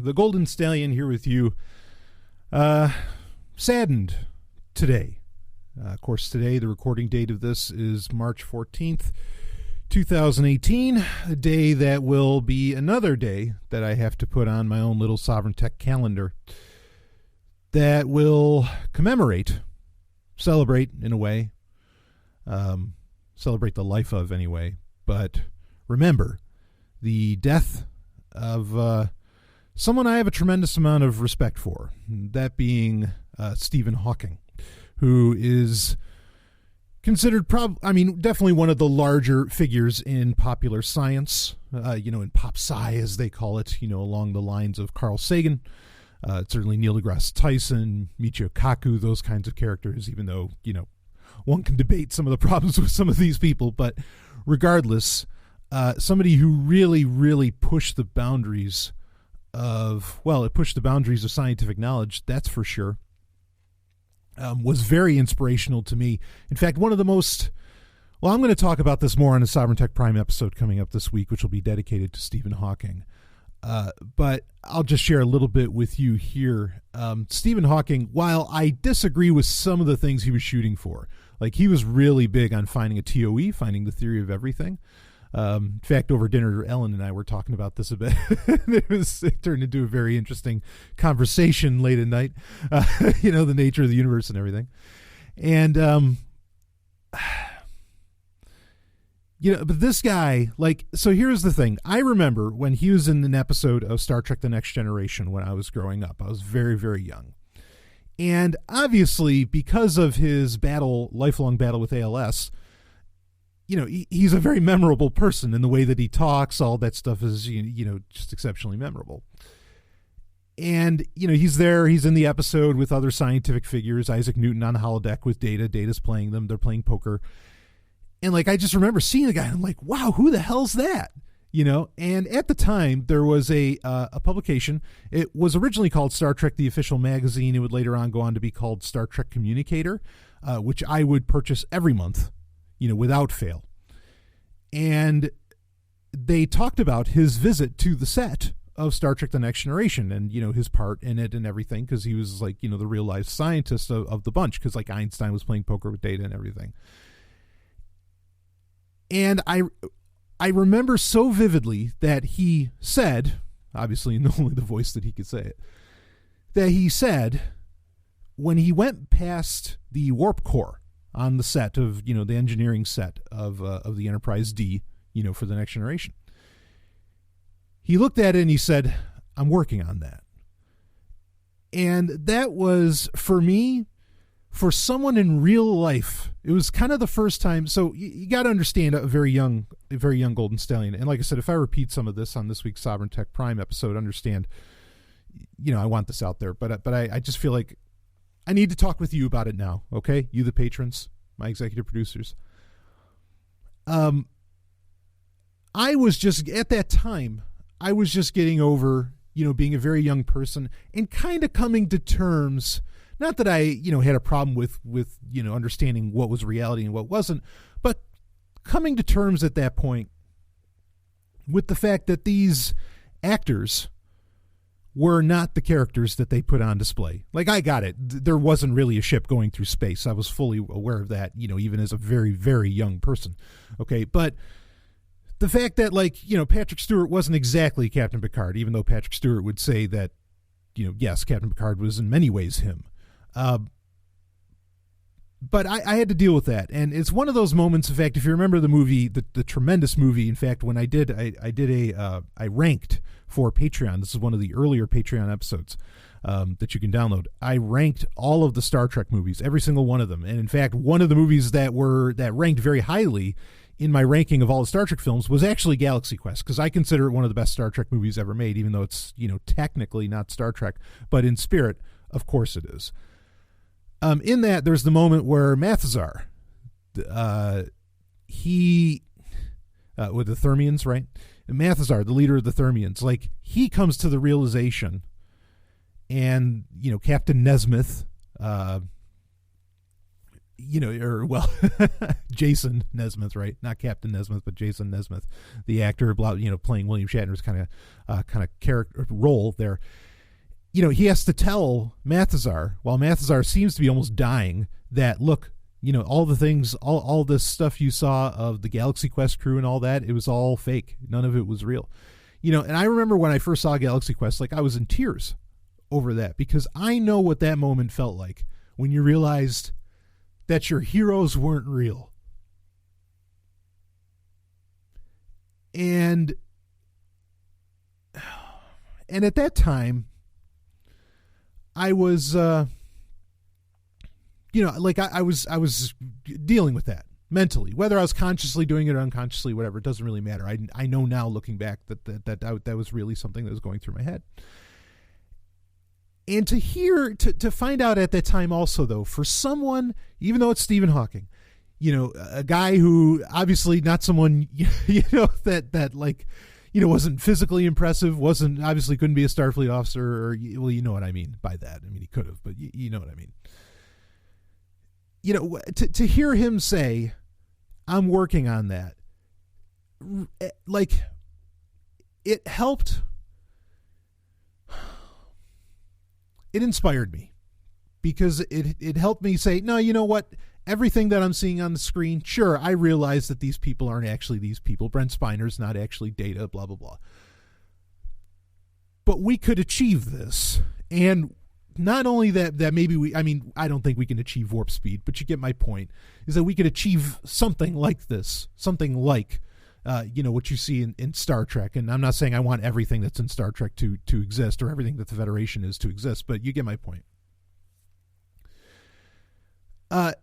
the Golden Stallion here with you. Saddened today. Of course, today, the recording date of this is March 14th, 2018, a day that will be another day that I have to put on my own little Sovereign Tech calendar that will commemorate, celebrate in a way, celebrate the life of anyway, but remember the death of someone I have a tremendous amount of respect for, that being Stephen Hawking, who is considered definitely one of the larger figures in popular science, in pop sci, as they call it, along the lines of Carl Sagan, certainly Neil deGrasse Tyson, Michio Kaku, those kinds of characters, even though, one can debate some of the problems with some of these people, but regardless, somebody who really, really pushed the boundaries of scientific knowledge, that's for sure. Was very inspirational to me. In fact, one of the most... Well, I'm going to talk about this more on a Sovereign Tech Prime episode coming up this week, which will be dedicated to Stephen Hawking. But I'll just share a little bit with you here. Stephen Hawking, while I disagree with some of the things he was shooting for, like he was really big on finding a TOE, finding the theory of everything. In fact, over dinner, Ellen and I were talking about this a bit. It turned into a very interesting conversation late at night, the nature of the universe and everything. And, but this guy, so here's the thing. I remember when he was in an episode of Star Trek The Next Generation when I was growing up. I was very, very young. And obviously, because of his lifelong battle with ALS, he's a very memorable person in the way that he talks. All that stuff is, just exceptionally memorable. And, he's there. He's in the episode with other scientific figures. Isaac Newton on the holodeck with Data. Data's playing them. They're playing poker. And, I just remember seeing the guy, and I'm like, wow, who the hell's that? And at the time, there was a publication. It was originally called Star Trek, the Official Magazine. It would later on go on to be called Star Trek Communicator, which I would purchase every month, without fail. And they talked about his visit to the set of Star Trek The Next Generation and, his part in it and everything, because he was the real life scientist of the bunch, because Einstein was playing poker with Data and everything. And I remember so vividly that he said, obviously in only the voice that he could say it, that he said when he went past the warp core on the set of, the engineering set of the Enterprise D, for the Next Generation, he looked at it and he said, I'm working on that. And that was, for me, for someone in real life, it was kind of the first time. So you got to understand a very young Golden Stallion. And like I said, if I repeat some of this on this week's Sovereign Tech Prime episode, understand, I want this out there, but I just feel like I need to talk with you about it now. Okay. You, the patrons, my executive producers. I was just at that time, I was just getting over, being a very young person and kind of coming to terms. Not that I, had a problem with understanding what was reality and what wasn't, but coming to terms at that point with the fact that these actors were not the characters that they put on display. I got it. There wasn't really a ship going through space. I was fully aware of that, even as a very, very young person. Okay. But the fact that Patrick Stewart wasn't exactly Captain Picard, even though Patrick Stewart would say that, yes, Captain Picard was in many ways him. But I had to deal with that, and it's one of those moments. In fact, if you remember the movie, the tremendous movie. In fact, when I ranked for Patreon. This is one of the earlier Patreon episodes that you can download. I ranked all of the Star Trek movies, every single one of them, and in fact, one of the movies that ranked very highly in my ranking of all the Star Trek films was actually Galaxy Quest, because I consider it one of the best Star Trek movies ever made, even though it's technically not Star Trek, but in spirit, of course, it is. In that, there's the moment where Mathazar, with the Thermians, right? And Mathazar, the leader of the Thermians, he comes to the realization, and Captain Nesmith, Jason Nesmith, right? Not Captain Nesmith, but Jason Nesmith, the actor, playing William Shatner's kind of character role there. He has to tell Mathazar, while Mathazar seems to be almost dying, that look, all the things, all this stuff you saw of the Galaxy Quest crew and all that, it was all fake. None of it was real. And I remember when I first saw Galaxy Quest, I was in tears over that, because I know what that moment felt like when you realized that your heroes weren't real. And at that time, I was, I was dealing with that mentally, whether I was consciously doing it or unconsciously, whatever, it doesn't really matter. I know now, looking back, that was really something that was going through my head. And to find out at that time also, though, for someone, even though it's Stephen Hawking, a guy who obviously not someone, wasn't physically impressive, obviously couldn't be a Starfleet officer, or, well, you know what I mean by that. I mean, he could have, but you know what I mean. To hear him say, I'm working on that, it helped. It inspired me, because it helped me say, no, you know what? Everything that I'm seeing on the screen, sure, I realize that these people aren't actually these people. Brent Spiner's not actually Data, blah, blah, blah. But we could achieve this. And not only that maybe I don't think we can achieve warp speed, but you get my point, is that we could achieve something like this, something like, what you see in Star Trek. And I'm not saying I want everything that's in Star Trek to exist, or everything that the Federation is to exist, but you get my point.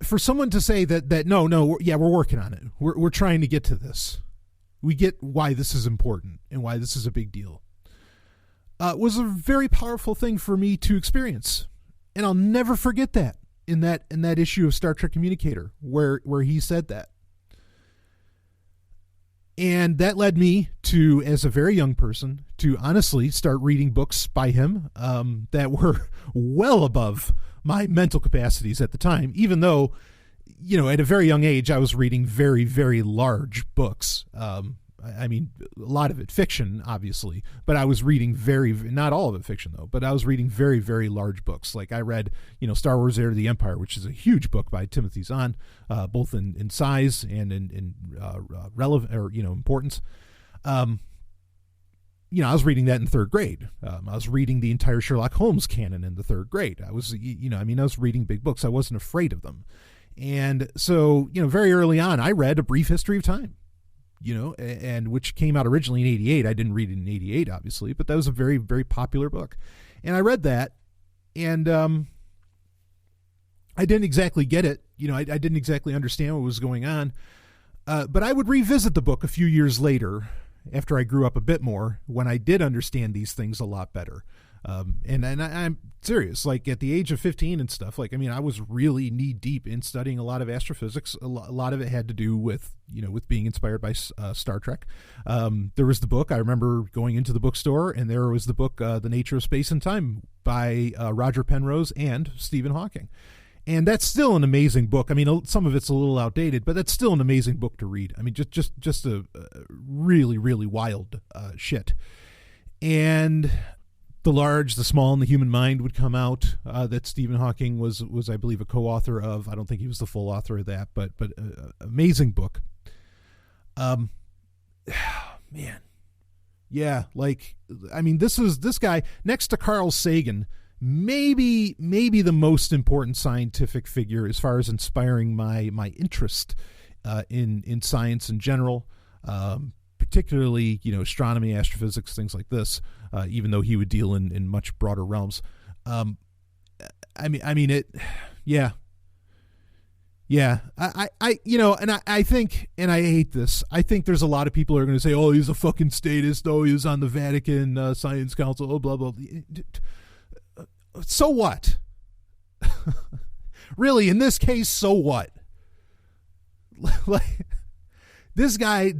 For someone to say that we're working on it. We're trying to get to this. We get why this is important and why this is a big deal. Was a very powerful thing for me to experience. And I'll never forget that in that issue of Star Trek Communicator, where he said that. And that led me to, as a very young person, to honestly start reading books by him that were well above my mental capacities at the time, even though, at a very young age, I was reading very, very large books. A lot of it fiction, obviously, but I was reading not all of it fiction, though, but I was reading very, very large books. Like I read, Star Wars Heir to the Empire, which is a huge book by Timothy Zahn, both in size and in relevant, or, importance. I was reading that in third grade. I was reading the entire Sherlock Holmes canon in the third grade. I was, I was reading big books. I wasn't afraid of them. And so, very early on, I read A Brief History of Time, and which came out originally in 1988. I didn't read it in 1988, obviously, but that was a very, very popular book. And I read that, and I didn't exactly get it. I didn't exactly understand what was going on. But I would revisit the book a few years later, after I grew up a bit more, when I did understand these things a lot better. And I'm serious, like at the age of 15 and stuff, I was really knee deep in studying a lot of astrophysics. A lot of it had to do with, with being inspired by Star Trek. There was the book, I remember going into the bookstore, and there was the book, The Nature of Space and Time by Roger Penrose and Stephen Hawking. And that's still an amazing book. Some of it's a little outdated, but that's still an amazing book to read. Just a really, really wild shit. And The Large, the Small, and the Human Mind would come out, that Stephen Hawking was I believe, a co-author of. I don't think he was the full author of that, but amazing book. Man. Yeah, this guy, next to Carl Sagan, maybe the most important scientific figure as far as inspiring my interest in science in general, particularly astronomy, astrophysics, things like this. Even though he would deal in much broader realms. I think, and I hate this, I think there's a lot of people who are going to say, oh, he's a fucking statist, oh, he was on the Vatican Science Council, oh, blah, blah, blah. So what? Really, in this case, so what? This guy,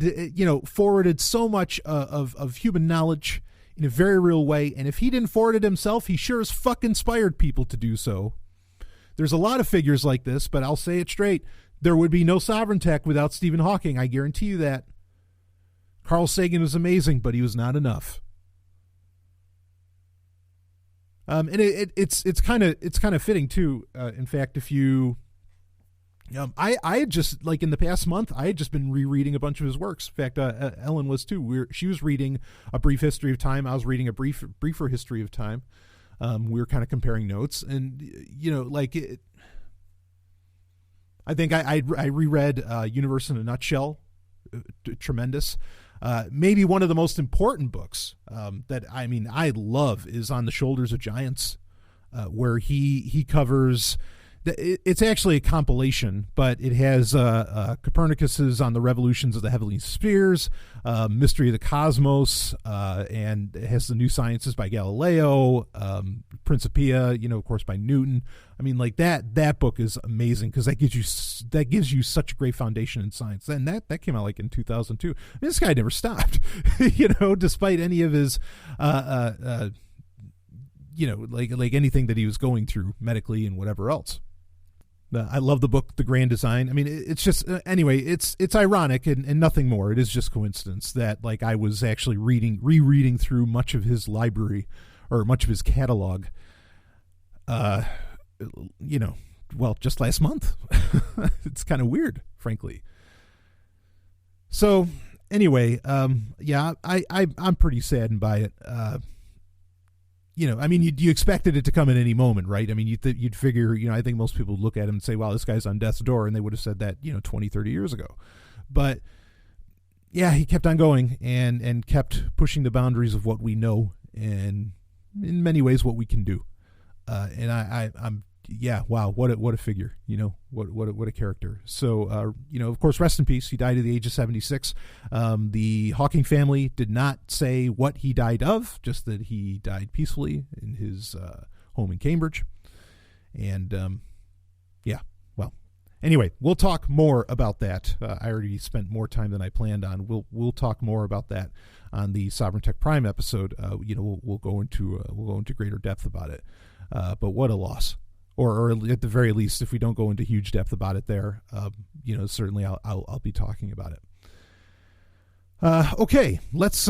forwarded so much of human knowledge in a very real way, and if he didn't forward it himself, he sure as fuck inspired people to do so. There's a lot of figures like this, but I'll say it straight. There would be no sovereign tech without Stephen Hawking. I guarantee you that. Carl Sagan was amazing, but he was not enough. And it's kind of fitting too. In fact, if you, I had just, like, in the past month, I had just been rereading a bunch of his works. In fact, Ellen was too. She was reading A Brief History of Time. I was reading a briefer history of time. We were kind of comparing notes, and I think I reread Universe in a Nutshell. Tremendous. Maybe one of the most important books that I love is On the Shoulders of Giants, where he covers. It's actually a compilation, but it has Copernicus's On the Revolutions of the Heavenly Spheres, Mystery of the Cosmos, and it has The New Sciences by Galileo, Principia, of course, by Newton. That book is amazing because that gives you such a great foundation in science. And that came out like in 2002. This guy never stopped, despite any of his like anything that he was going through medically and whatever else. I love the book, The Grand Design. It's just, anyway, it's ironic and nothing more. It is just coincidence that, like, I was actually rereading through much of his library or much of his catalog, just last month. It's kind of weird, frankly. So anyway, I'm pretty saddened by it. You expected it to come at any moment, right? You'd figure, I think most people would look at him and say, wow, this guy's on death's door, and they would have said that, 20, 30 years ago. But yeah, he kept on going and kept pushing the boundaries of what we know and in many ways what we can do. And I'm wow, what a figure, what a character. So, of course, rest in peace. He died at the age of 76. The Hawking family did not say what he died of, just that he died peacefully in his home in Cambridge. And, anyway, we'll talk more about that. I already spent more time than I planned on. We'll talk more about that on the Sovereign Tech Prime episode. We'll go into greater depth about it. But what a loss. Or at the very least, if we don't go into huge depth about it there, certainly I'll be talking about it. Okay, let's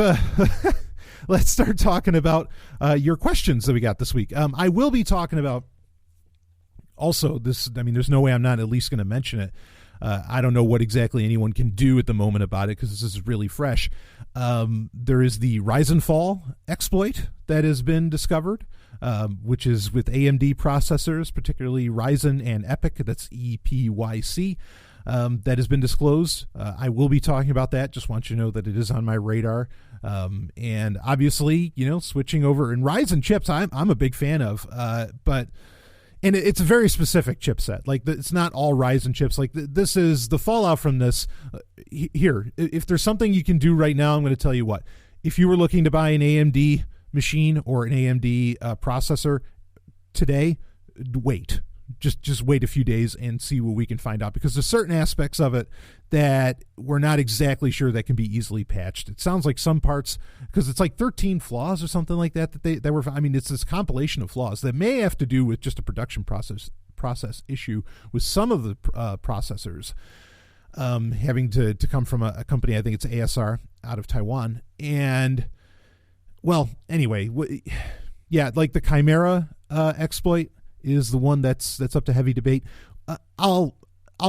let's start talking about your questions that we got this week. I will be talking about also this. There's no way I'm not at least going to mention it. I don't know what exactly anyone can do at the moment about it because this is really fresh. There is the Rise and Fall exploit that has been discovered. Which is with AMD processors, particularly Ryzen and EPYC, that's EPYC, that has been disclosed. I will be talking about that. Just want you to know that it is on my radar. And obviously, switching over in Ryzen chips, I'm a big fan of, but it's a very specific chipset. Like, it's not all Ryzen chips. Like, this is the fallout from this. Here, if there's something you can do right now, I'm going to tell you what. If you were looking to buy an AMD machine or an AMD processor today, wait. Just wait a few days and see what we can find out, because there's certain aspects of it that we're not exactly sure that can be easily patched. It sounds like some parts, because it's like 13 flaws or something like that that were. It's this compilation of flaws that may have to do with just a production process issue with some of the processors having to come from a company. I think it's ASR out of Taiwan. And well, anyway, like the Chimera exploit is the one that's up to heavy debate. I'll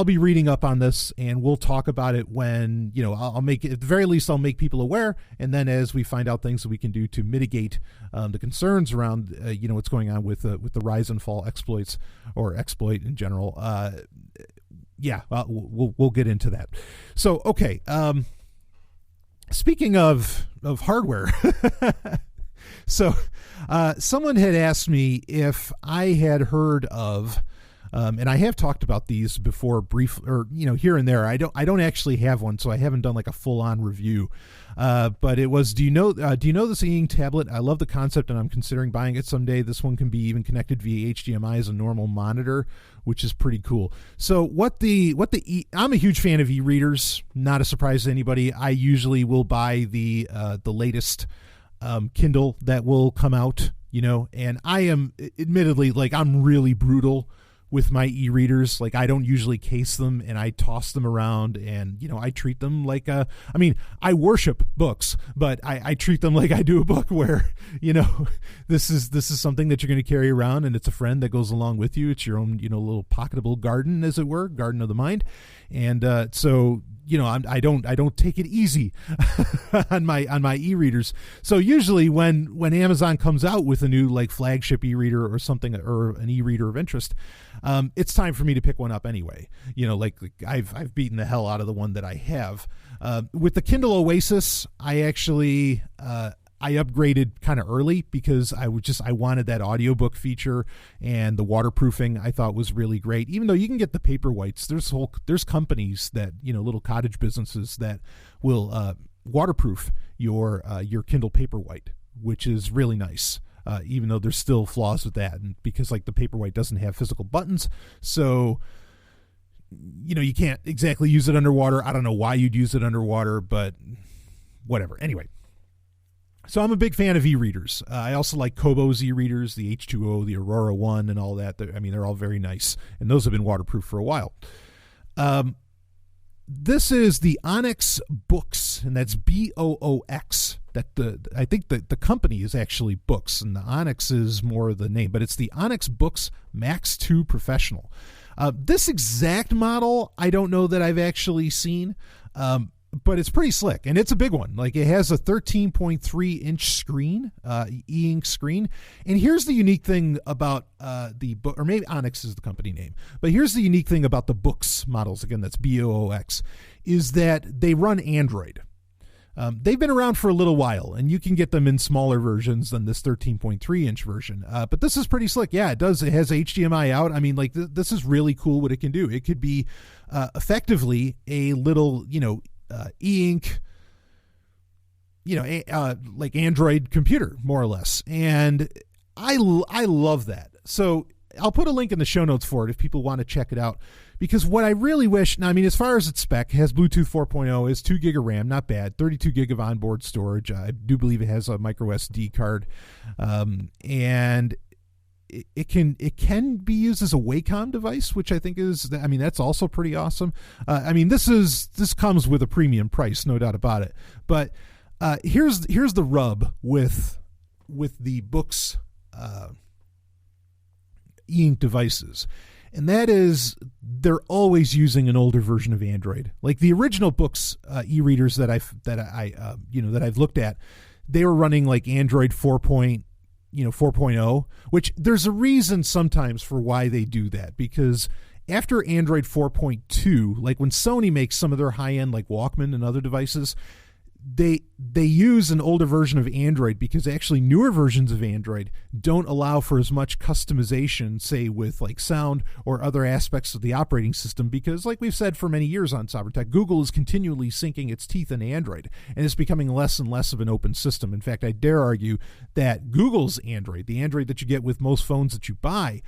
be reading up on this, and we'll talk about it when, I'll make it, at the very least, I'll make people aware. And then as we find out things that we can do to mitigate the concerns around, what's going on with the Rise and Fall exploits or exploit in general. We'll get into that. So, okay. Speaking of hardware, so someone had asked me if I had heard of, and I have talked about these before, here and there. I don't actually have one, so I haven't done like a full on review. But it was, do you know this e-ink tablet? I love the concept, and I'm considering buying it someday. This one can be even connected via HDMI as a normal monitor, which is pretty cool. So I'm a huge fan of e-readers. Not a surprise to anybody. I usually will buy the latest Kindle that will come out, and I am admittedly, like, I'm really brutal with my e-readers. Like, I don't usually case them, and I toss them around, and, I treat them like I worship books, but I treat them like I do a book where, this is something that you're going to carry around, and it's a friend that goes along with you. It's your own, little pocketable garden, as it were, garden of the mind. And so, I don't take it easy on my e-readers. So usually when Amazon comes out with a new like flagship e-reader or something, or an e-reader of interest, it's time for me to pick one up anyway. Like I've beaten the hell out of the one that I have. With the Kindle Oasis, I actually I upgraded kind of early because I wanted that audiobook feature, and the waterproofing I thought was really great. Even though you can get the Paperwhites, there's companies that, little cottage businesses that will waterproof your Kindle Paperwhite, which is really nice. Even though there's still flaws with that, and because like the Paperwhite doesn't have physical buttons, so you can't exactly use it underwater. I don't know why you'd use it underwater, but whatever. Anyway. So I'm a big fan of e-readers. I also like Kobo's e-readers, the H2O, the Aurora One, and all that. They're all very nice, and those have been waterproof for a while. This is the Onyx Books, and that's Boox. I think the company is actually Books, and the Onyx is more the name, but it's the Onyx Books Max 2 Professional. This exact model, I don't know that I've actually seen. But it's pretty slick, and it's a big one. Like, it has a 13.3 inch screen, e-ink screen. And here's the unique thing about the book, or maybe Onyx is the company name, but here's the unique thing about the Books models, again, that's Boox, is that they run Android. They've been around for a little while, and you can get them in smaller versions than this 13.3 inch version. But this is pretty slick. Yeah, it has HDMI out. I mean, like, this is really cool what it can do. It could be effectively a little, e-ink, like Android computer, more or less. And I love that. So I'll put a link in the show notes for it if people want to check it out, because what I really wish, now, I mean, as far as its spec, it has Bluetooth 4.0, is 2 gig of RAM, not bad, 32 gig of onboard storage. I do believe it has a micro SD card. And it can be used as a Wacom device, which I think that's also pretty awesome. This comes with a premium price, no doubt about it. But here's the rub with the Books e-ink devices, and that is they're always using an older version of Android. Like the original Books e-readers that I've looked at, they were running like Android 4.0, which there's a reason sometimes for why they do that, because after Android 4.2, like when Sony makes some of their high-end like Walkman and other devices, they use an older version of Android, because actually newer versions of Android don't allow for as much customization, say with like sound or other aspects of the operating system, because like we've said for many years on Cybertech, Google is continually sinking its teeth in Android, and it's becoming less and less of an open system. In fact, I dare argue that Google's Android, the Android that you get with most phones that you buy,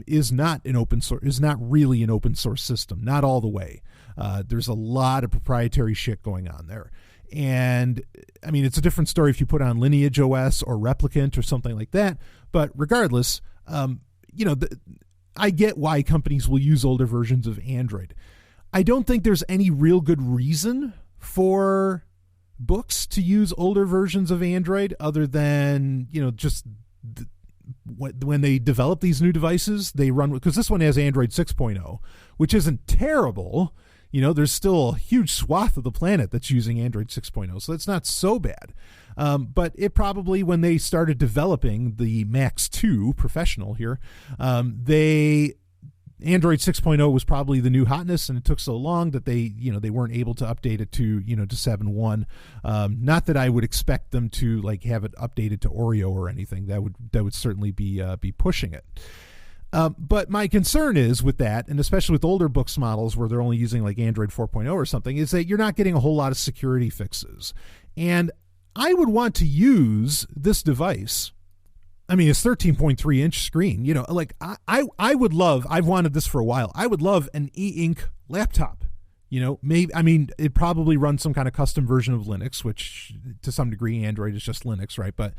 is not really an open source system, not all the way. There's a lot of proprietary shit going on there. And I mean, it's a different story if you put on Lineage OS or Replicant or something like that. But regardless, I get why companies will use older versions of Android. I don't think there's any real good reason for Books to use older versions of Android, other than, when they develop these new devices, they run, because this one has Android 6.0, which isn't terrible. There's still a huge swath of the planet that's using Android 6.0, so that's not so bad. But it probably, when they started developing the Max 2 Professional here, Android 6.0 was probably the new hotness, and it took so long that they weren't able to update it to 7.1. Not that I would expect them to like have it updated to Oreo or anything. That would certainly be pushing it. But my concern is with that, and especially with older Books models where they're only using like Android 4.0 or something, is that you're not getting a whole lot of security fixes. And I would want to use this device. I mean, it's 13.3 inch screen, like I would love, I've wanted this for a while. I would love an e-ink laptop, it probably runs some kind of custom version of Linux, which to some degree Android is just Linux, right? But,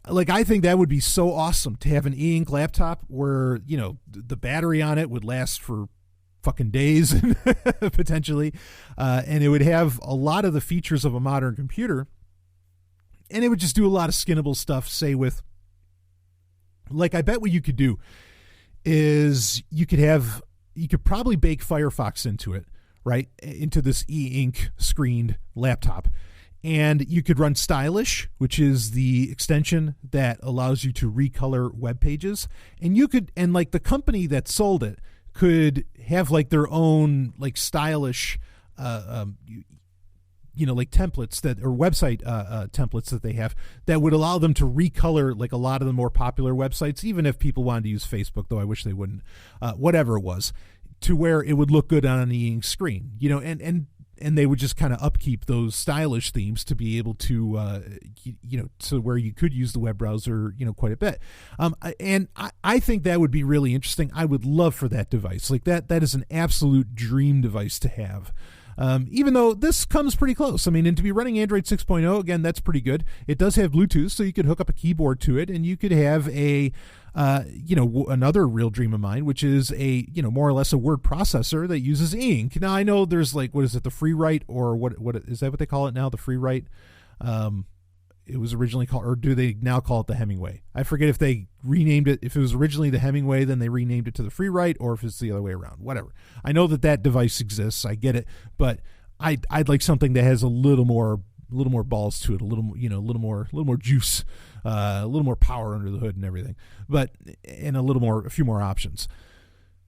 like, I think that would be so awesome to have an e-ink laptop where, you know, the battery on it would last for fucking days potentially. And it would have a lot of the features of a modern computer. And it would just do a lot of skinnable stuff, say with, like, I bet what you could do is you could probably bake Firefox into it, right? Into this e-ink screened laptop. And you could run Stylish, which is the extension that allows you to recolor web pages. And you could, and like the company that sold it could have like their own like Stylish, you know, like templates that, or website templates that they have that would allow them to recolor like a lot of the more popular websites, even if people wanted to use Facebook, though I wish they wouldn't, whatever it was, to where it would look good on an e-ink screen, you know, and they would just kind of upkeep those stylish themes to be able to, you know, to where you could use the web browser, you know, quite a bit. And I think that would be really interesting. I would love for that device. Like that is an absolute dream device to have. Even though this comes pretty close. I mean, and to be running Android 6.0, again, that's pretty good. It does have Bluetooth, so you could hook up a keyboard to it, and you could have a, you know, another real dream of mine, which is a, you know, more or less a word processor that uses ink. Now, I know there's like, what is it, the FreeWrite, or what is that what they call it now, the FreeWrite? It was originally called, or do they now call it the Hemingway? I forget if they renamed it. If it was originally the Hemingway, then they renamed it to the FreeWrite, or if it's the other way around. Whatever. I know that device exists. I get it, but I'd like something that has a little more balls to it, a little, you know, a little more juice, a little more power under the hood and everything, but and a few more options.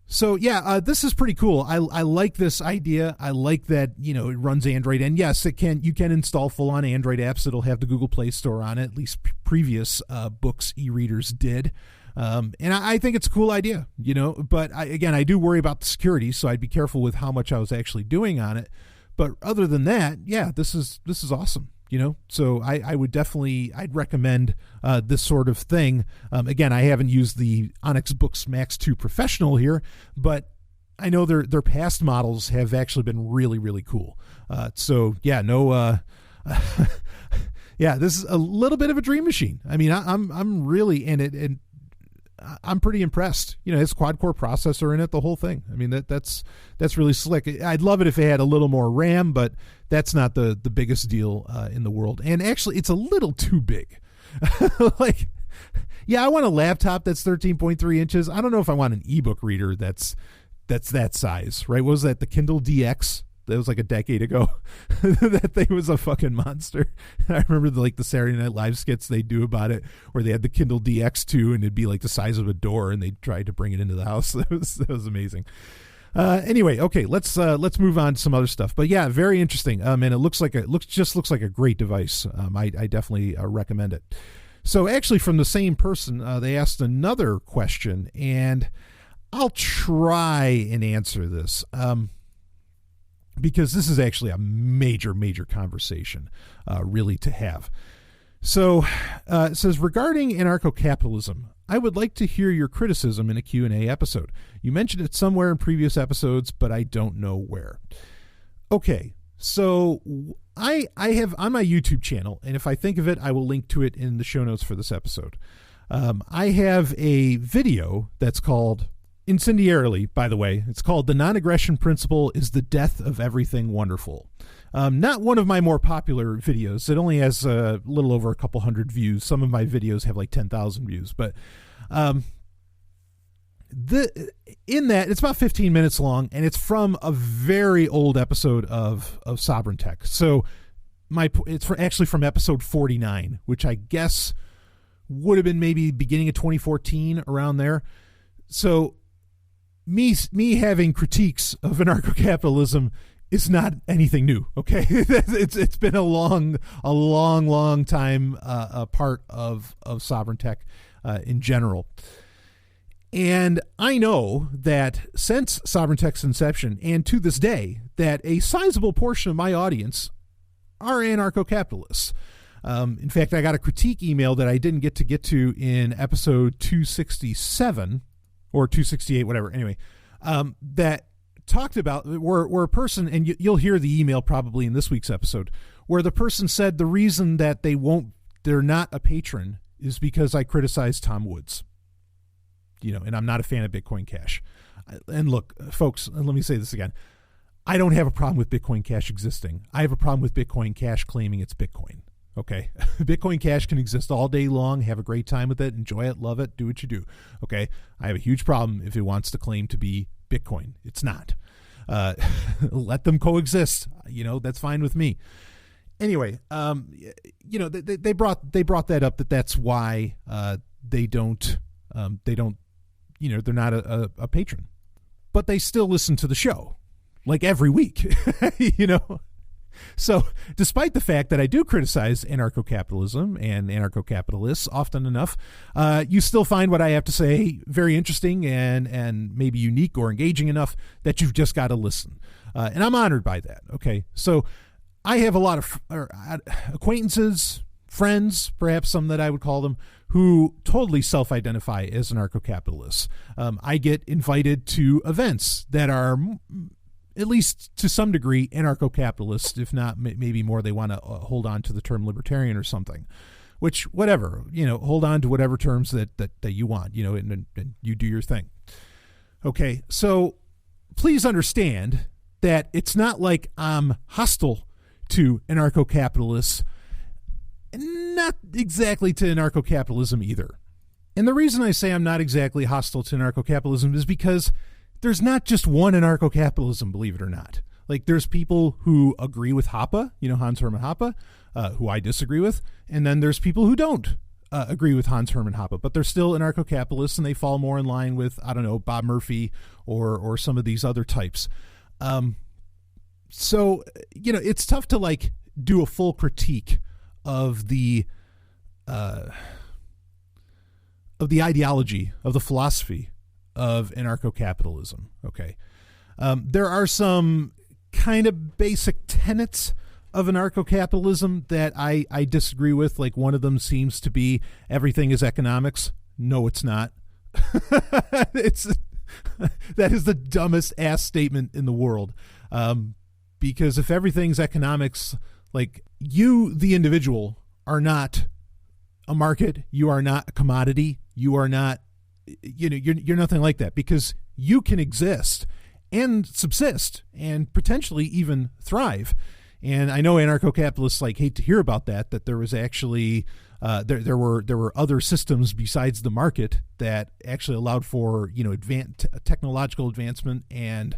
So yeah, this is pretty cool. I like this idea. I like that, you know, it runs Android, and yes, you can install full on Android apps. It'll have the Google Play Store on it. At least previous books e-readers did. And I think it's a cool idea, you know, but I do worry about the security, so I'd be careful with how much I was actually doing on it. But other than that, yeah, this is awesome. You know, so I'd recommend this sort of thing. Again, I haven't used the Onyx Books Max 2 Professional here, but I know their past models have actually been really, really cool. So yeah, yeah, this is a little bit of a dream machine. I mean, I'm really in it, and I'm pretty impressed. You know, it's quad-core processor in it, the whole thing. I mean, that's really slick. I'd love it if it had a little more RAM, but that's not the biggest deal in the world. And actually, it's a little too big. Like, yeah, I want a laptop that's 13.3 inches. I don't know if I want an ebook reader that's that size, right? What was that, the Kindle DX? That was like a decade ago. That thing was a fucking monster. I remember the Saturday Night Live skits they do about it, where they had the Kindle DX2 and it'd be like the size of a door, and they tried to bring it into the house. That was amazing. Anyway, okay, let's move on to some other stuff. But yeah, very interesting. And it looks like a great device. I definitely recommend it. So actually, from the same person, they asked another question, and I'll try and answer this. Because this is actually a major, major conversation, really, to have. So it says, regarding anarcho-capitalism, I would like to hear your criticism in a Q&A episode. You mentioned it somewhere in previous episodes, but I don't know where. Okay, so I have on my YouTube channel, and if I think of it, I will link to it in the show notes for this episode. I have a video that's called, incendiarily, by the way, it's called "The Non-Aggression Principle is the Death of Everything Wonderful." Not one of my more popular videos. It only has a little over a couple hundred views. Some of my videos have like 10,000 views, but in that, it's about 15 minutes long, and it's from a very old episode of Sovereign Tech. So it's actually from episode 49, which I guess would have been maybe beginning of 2014, around there. So me having critiques of anarcho-capitalism is not anything new. Okay, it's been a long time a part of Sovereign Tech in general. And I know that since Sovereign Tech's inception, and to this day, that a sizable portion of my audience are anarcho-capitalists. In fact, I got a critique email that I didn't get to in episode 267 or 268, whatever. Anyway, that talked about where a person, and you'll hear the email probably in this week's episode, where the person said the reason that they're not a patron is because I criticize Tom Woods. And I'm not a fan of Bitcoin Cash. And look, folks, let me say this again. I don't have a problem with Bitcoin Cash existing. I have a problem with Bitcoin Cash claiming it's Bitcoin. Okay. Bitcoin Cash can exist all day long. Have a great time with it. Enjoy it. Love it. Do what you do. Okay. I have a huge problem if it wants to claim to be Bitcoin. It's not. Let them coexist. That's fine with me. Anyway, they brought that up, that's why they don't they're not a patron, but they still listen to the show like every week. So despite the fact that I do criticize anarcho-capitalism and anarcho-capitalists often enough, you still find what I have to say very interesting and maybe unique or engaging enough that you've just got to listen. And I'm honored by that. Okay. So I have a lot of acquaintances, friends, perhaps some that I would call them, who totally self-identify as anarcho-capitalists. I get invited to events that are, at least to some degree, anarcho-capitalist, if not maybe more, they want to hold on to the term libertarian or something, which, whatever, hold on to whatever terms that you want, and you do your thing. Okay, so please understand that it's not like I'm hostile to anarcho-capitalists, not exactly to anarcho-capitalism either. And the reason I say I'm not exactly hostile to anarcho-capitalism is because there's not just one anarcho-capitalism, believe it or not. Like, there's people who agree with Hoppe, Hans Hermann Hoppe, who I disagree with, and then there's people who don't agree with Hans Hermann Hoppe, but they're still anarcho-capitalists, and they fall more in line with, I don't know, Bob Murphy or some of these other types. So, it's tough to do a full critique of the ideology, of the philosophy of anarcho-capitalism. Okay. There are some kind of basic tenets of anarcho-capitalism that I disagree with. Like, one of them seems to be everything is economics. No, it's not. That is the dumbest ass statement in the world. Because if everything's economics, like, you, the individual, are not a market. You are not a commodity. You are not, you're nothing like that, because you can exist and subsist and potentially even thrive. And I know anarcho-capitalists hate to hear about that there was actually there were other systems besides the market that actually allowed for technological advancement and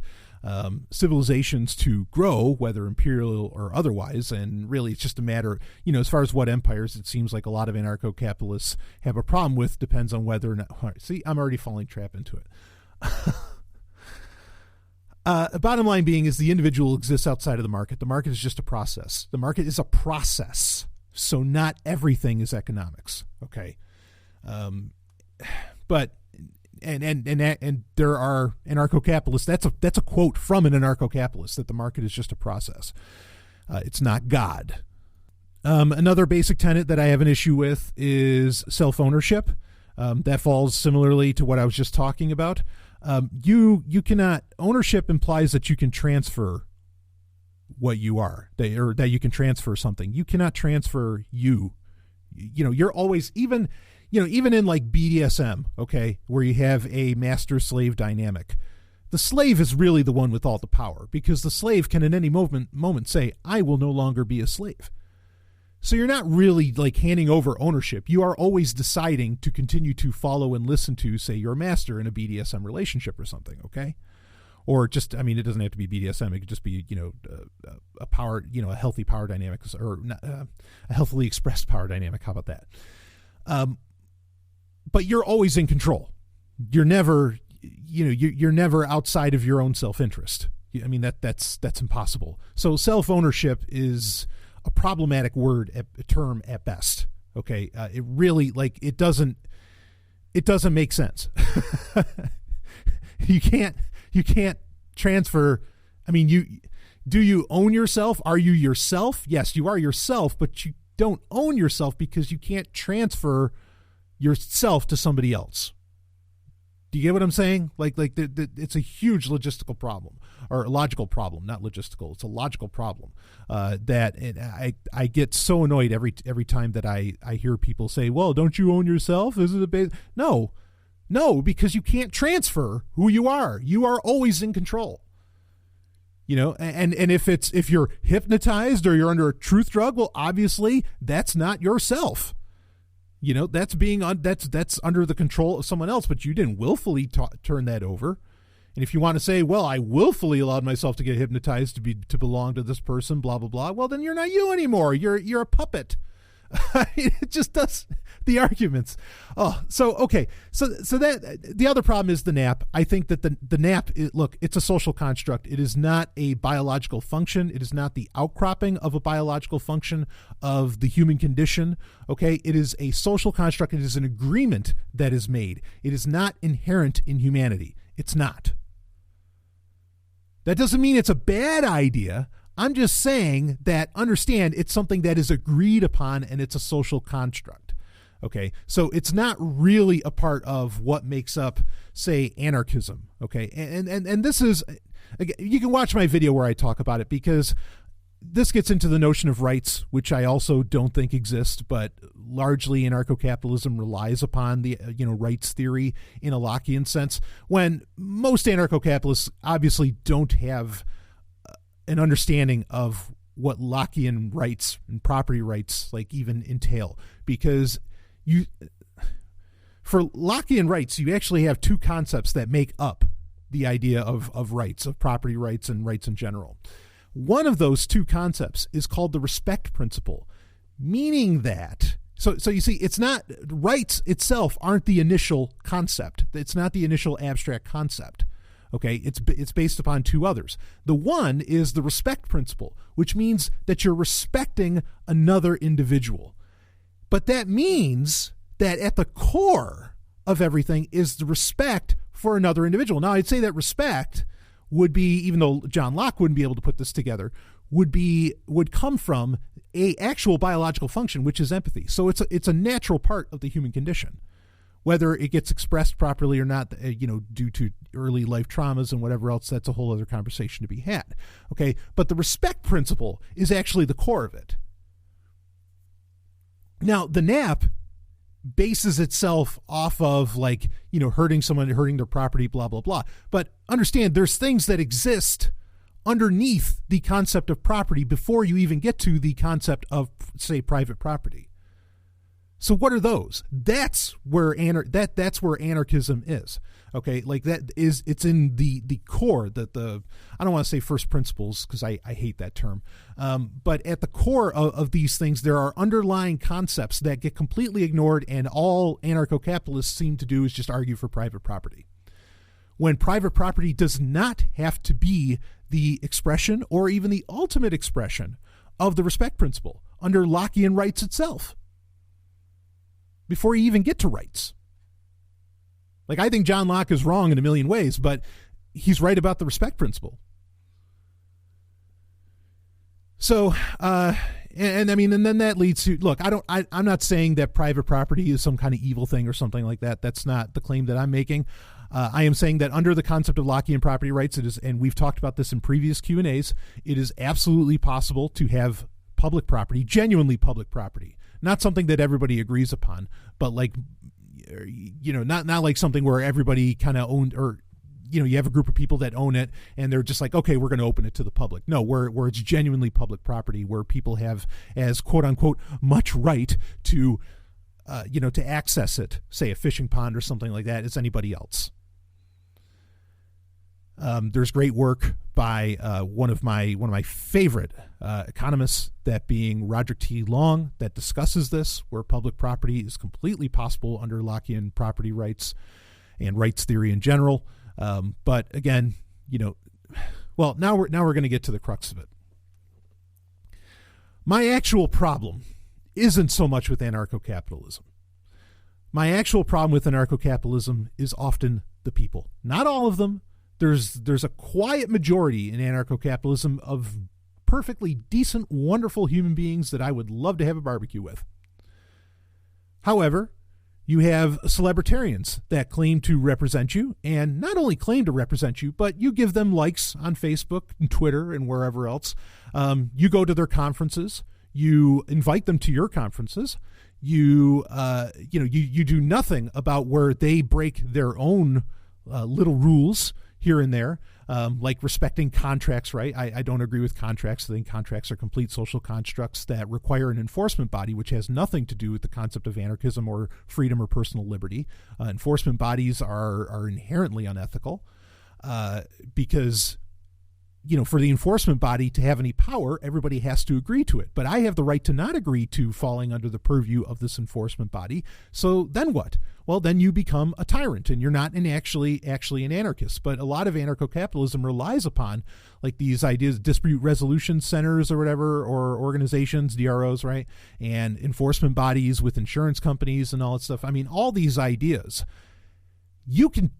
civilizations to grow, whether imperial or otherwise. And really, it's just a matter, as far as what empires, it seems like a lot of anarcho-capitalists have a problem with, depends on whether or not. See, I'm already falling trap into it. Bottom line being is the individual exists outside of the market. The market is just a process. The market is a process. So not everything is economics. Okay. But and there are anarcho-capitalists. That's a quote from an anarcho-capitalist, that the market is just a process. It's not God. Another basic tenet that I have an issue with is self-ownership. That falls similarly to what I was just talking about. You cannot, ownership implies that you can transfer what you are, or that you can transfer something. You cannot transfer you. You're always, even in like BDSM, okay, where you have a master-slave dynamic, the slave is really the one with all the power, because the slave can at any moment say, I will no longer be a slave. So you're not really handing over ownership. You are always deciding to continue to follow and listen to, say, your master in a BDSM relationship or something, okay? Or just, it doesn't have to be BDSM. It could just be, a power, a healthy power dynamic, or a healthily expressed power dynamic. How about that? But you're always in control. You're never, you're never outside of your own self-interest. That's impossible. So self-ownership is a problematic term at best. Okay. It really, it doesn't make sense. You can't transfer. Do you own yourself? Are you yourself? Yes, you are yourself, but you don't own yourself, because you can't transfer yourself to somebody else. Do you get what I'm saying? It's a huge logistical problem, or logical problem, not logistical. It's a logical problem I get so annoyed every time that I hear people say, "Well, don't you own yourself? Is it a base?" No, because you can't transfer who you are. You are always in control. And if you're hypnotized or you're under a truth drug, well, obviously that's not yourself. That's that's under the control of someone else, but you didn't willfully turn that over. And if you want to say, well, I willfully allowed myself to get hypnotized to belong to this person, blah, blah, blah, well, then you're not you anymore. You're a puppet. It just does the arguments. Oh, so, okay. So that the other problem is the nap. I think that the nap, it's a social construct. It is not a biological function. It is not the outcropping of a biological function of the human condition. Okay. It is a social construct. It is an agreement that is made. It is not inherent in humanity. It's not. That doesn't mean it's a bad idea. I'm just saying that, understand, it's something that is agreed upon and it's a social construct. Okay, so it's not really a part of what makes up, say, anarchism. Okay, and this is, again, you can watch my video where I talk about it, because this gets into the notion of rights, which I also don't think exist, but largely anarcho-capitalism relies upon the rights theory in a Lockean sense, when most anarcho-capitalists obviously don't have an understanding of what Lockean rights and property rights even entail, because for Lockean rights, you actually have two concepts that make up the idea of rights, of property rights and rights in general. One of those two concepts is called the respect principle, meaning that, so you see, it's not, rights itself aren't the initial concept. It's not the initial abstract concept. Okay, it's based upon two others. The one is the respect principle, which means that you're respecting another individual. But that means that at the core of everything is the respect for another individual. Now, I'd say that respect would be, even though John Locke wouldn't be able to put this together, would come from a actual biological function, which is empathy. So it's a natural part of the human condition. Whether it gets expressed properly or not, due to early life traumas and whatever else, that's a whole other conversation to be had. Okay, but the respect principle is actually the core of it. Now, the nap bases itself off of hurting someone, hurting their property, blah, blah, blah. But understand, there's things that exist underneath the concept of property before you even get to the concept of, say, private property. So what are those? That's where that's where anarchism is. Okay, it's in the core, I don't want to say first principles, because I hate that term. But at the core of these things, there are underlying concepts that get completely ignored, and all anarcho-capitalists seem to do is just argue for private property. When private property does not have to be the expression or even the ultimate expression of the respect principle under Lockean rights itself, before you even get to rights. I think John Locke is wrong in a million ways, but he's right about the respect principle. So, and then that leads to, look, I'm not saying that private property is some kind of evil thing or something like that. That's not the claim that I'm making. I am saying that under the concept of Lockean property rights, it is, and we've talked about this in previous Q&As, it is absolutely possible to have public property, genuinely public property. Not something that everybody agrees upon, but not like something where everybody kind of owned, or, you have a group of people that own it and they're just like, okay, we're going to open it to the public. No, where it's genuinely public property, where people have as quote unquote much right to, to access it, say a fishing pond or something like that, as anybody else. There's great work by one of my favorite economists, that being Roger T. Long, that discusses this, where public property is completely possible under Lockean property rights and rights theory in general. But again, well, now we're going to get to the crux of it. My actual problem isn't so much with anarcho-capitalism. My actual problem with anarcho-capitalism is often the people. Not all of them. There's a quiet majority in anarcho-capitalism of perfectly decent, wonderful human beings that I would love to have a barbecue with. However, You have celebritarians that claim to represent you, and not only claim to represent you, but you give them likes on Facebook and Twitter and wherever else. You go to their conferences. You invite them to your conferences. You do nothing about where they break their own little rules here and there, like respecting contracts, right? I don't agree with contracts. I think contracts are complete social constructs that require an enforcement body, which has nothing to do with the concept of anarchism or freedom or personal liberty. Enforcement bodies are inherently unethical because, for the enforcement body to have any power, everybody has to agree to it. But I have the right to not agree to falling under the purview of this enforcement body. So then what? Well, then you become a tyrant and you're not actually an anarchist. But a lot of anarcho-capitalism relies upon like these ideas, dispute resolution centers or whatever, or organizations, DROs, right? And enforcement bodies with insurance companies and all that stuff. I mean, all these ideas, you can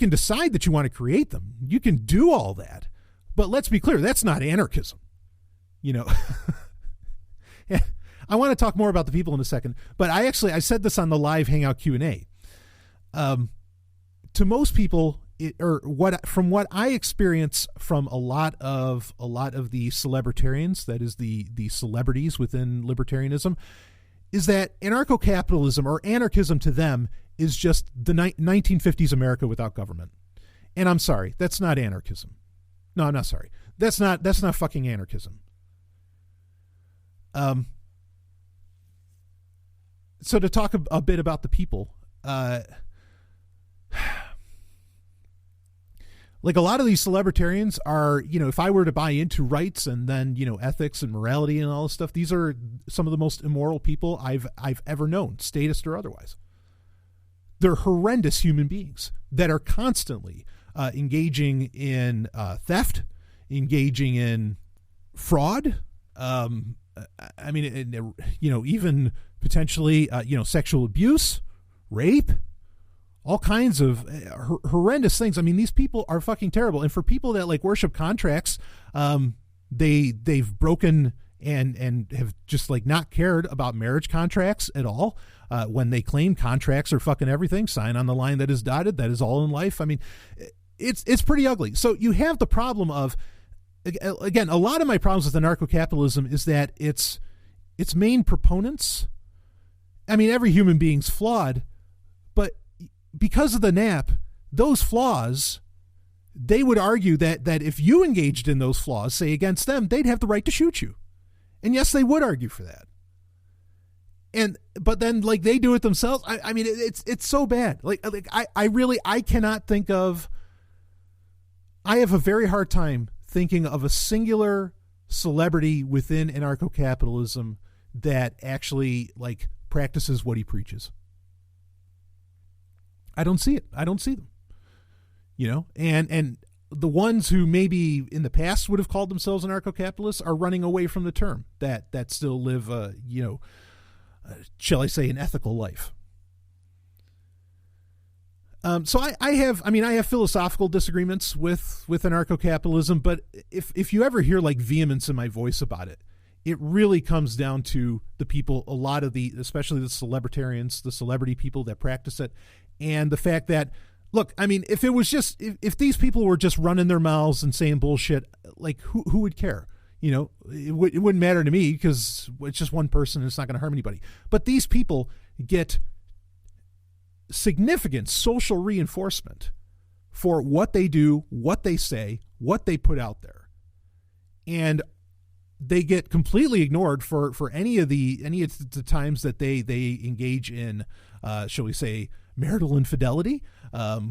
decide that you want to create them. You can do all that. But let's be clear, that's not anarchism. I want to talk more about the people in a second, but I said this on the live Hangout Q&A. To most people, from what I experience from a lot of the celebritarians, that is the celebrities within libertarianism, is that anarcho-capitalism or anarchism to them is just the 1950s America without government. And I'm sorry, that's not anarchism. No, I'm not sorry. That's not fucking anarchism. So to talk a bit about the people, like a lot of these celebritarians are, if I were to buy into rights and then, ethics and morality and all this stuff, these are some of the most immoral people I've ever known, statist or otherwise. They're horrendous human beings that are constantly engaging in theft, engaging in fraud. Even potentially, sexual abuse, rape, all kinds of horrendous things. I mean, these people are fucking terrible. And for people that like worship contracts, they've broken and have just like not cared about marriage contracts at all. When they claim contracts are fucking everything, sign on the line that is dotted, that is all in life. I mean, it's pretty ugly. So you have the problem of, again, a lot of my problems with anarcho-capitalism is that its main proponents, I mean, every human being's flawed, but because of the NAP, those flaws, they would argue that if you engaged in those flaws, say against them, they'd have the right to shoot you. And yes, they would argue for that. But then like they do it themselves. I mean, it's so bad. I cannot think of, I have a very hard time thinking of a singular celebrity within anarcho-capitalism that actually like practices what he preaches. I don't see it. I don't see them, and the ones who maybe in the past would have called themselves anarcho-capitalists are running away from the term that still live, shall I say, an ethical life. So I have philosophical disagreements with anarcho-capitalism, but if you ever hear like vehemence in my voice about it, it really comes down to the people, a lot of especially the celebritarians, the celebrity people that practice it, and the fact that, look, I mean, if it was just, if these people were just running their mouths and saying bullshit, like who would care? It wouldn't matter to me because it's just one person and it's not going to harm anybody. But these people get significant social reinforcement for what they do, what they say, what they put out there. And they get completely ignored for any of the times that they engage in, shall we say, marital infidelity,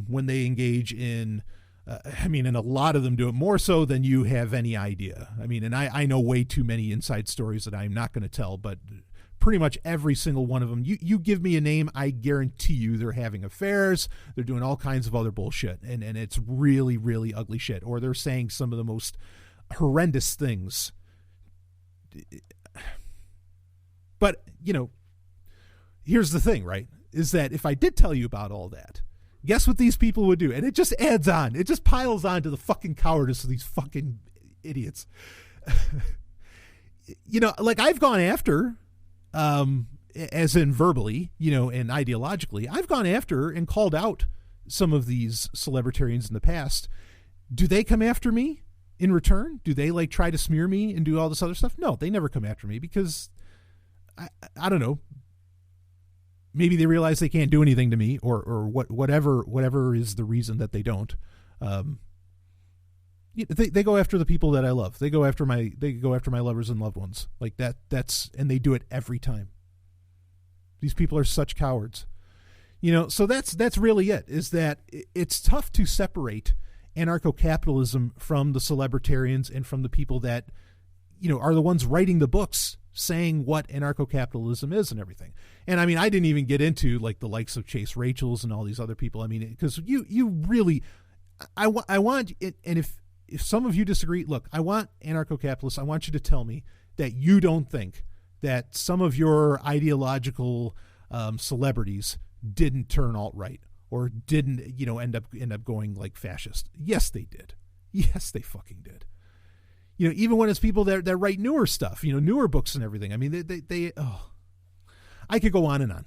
when they engage in, and a lot of them do it more so than you have any idea. I mean, and I know way too many inside stories that I'm not going to tell, but pretty much every single one of them, you give me a name, I guarantee you they're having affairs, they're doing all kinds of other bullshit, and it's really, really ugly shit, or they're saying some of the most horrendous things. But, here's the thing, right, is that if I did tell you about all that, guess what these people would do? And it just adds on. It just piles on to the fucking cowardice of these fucking idiots. Like I've gone after, as in verbally, and ideologically, I've gone after and called out some of these celebritarians in the past. Do they come after me in return? Do they like try to smear me and do all this other stuff? No, they never come after me because I don't know. Maybe they realize they can't do anything to me, or whatever is the reason that they don't. They go after the people that I love. They go after my lovers and loved ones like that. And they do it every time. These people are such cowards, so that's really it, is that it's tough to separate anarcho-capitalism from the celebritarians and from the people that, are the ones writing the books saying what anarcho-capitalism is and everything. And I mean, I didn't even get into like the likes of Chase Rachels and all these other people. I mean, because you really, I want it. And if some of you disagree, look, I want anarcho-capitalists. I want you to tell me that you don't think that some of your ideological celebrities didn't turn alt-right or didn't, end up going like fascist. Yes, they did. Yes, they fucking did. Even when it's people that write newer stuff, newer books and everything. I mean, they I could go on and on.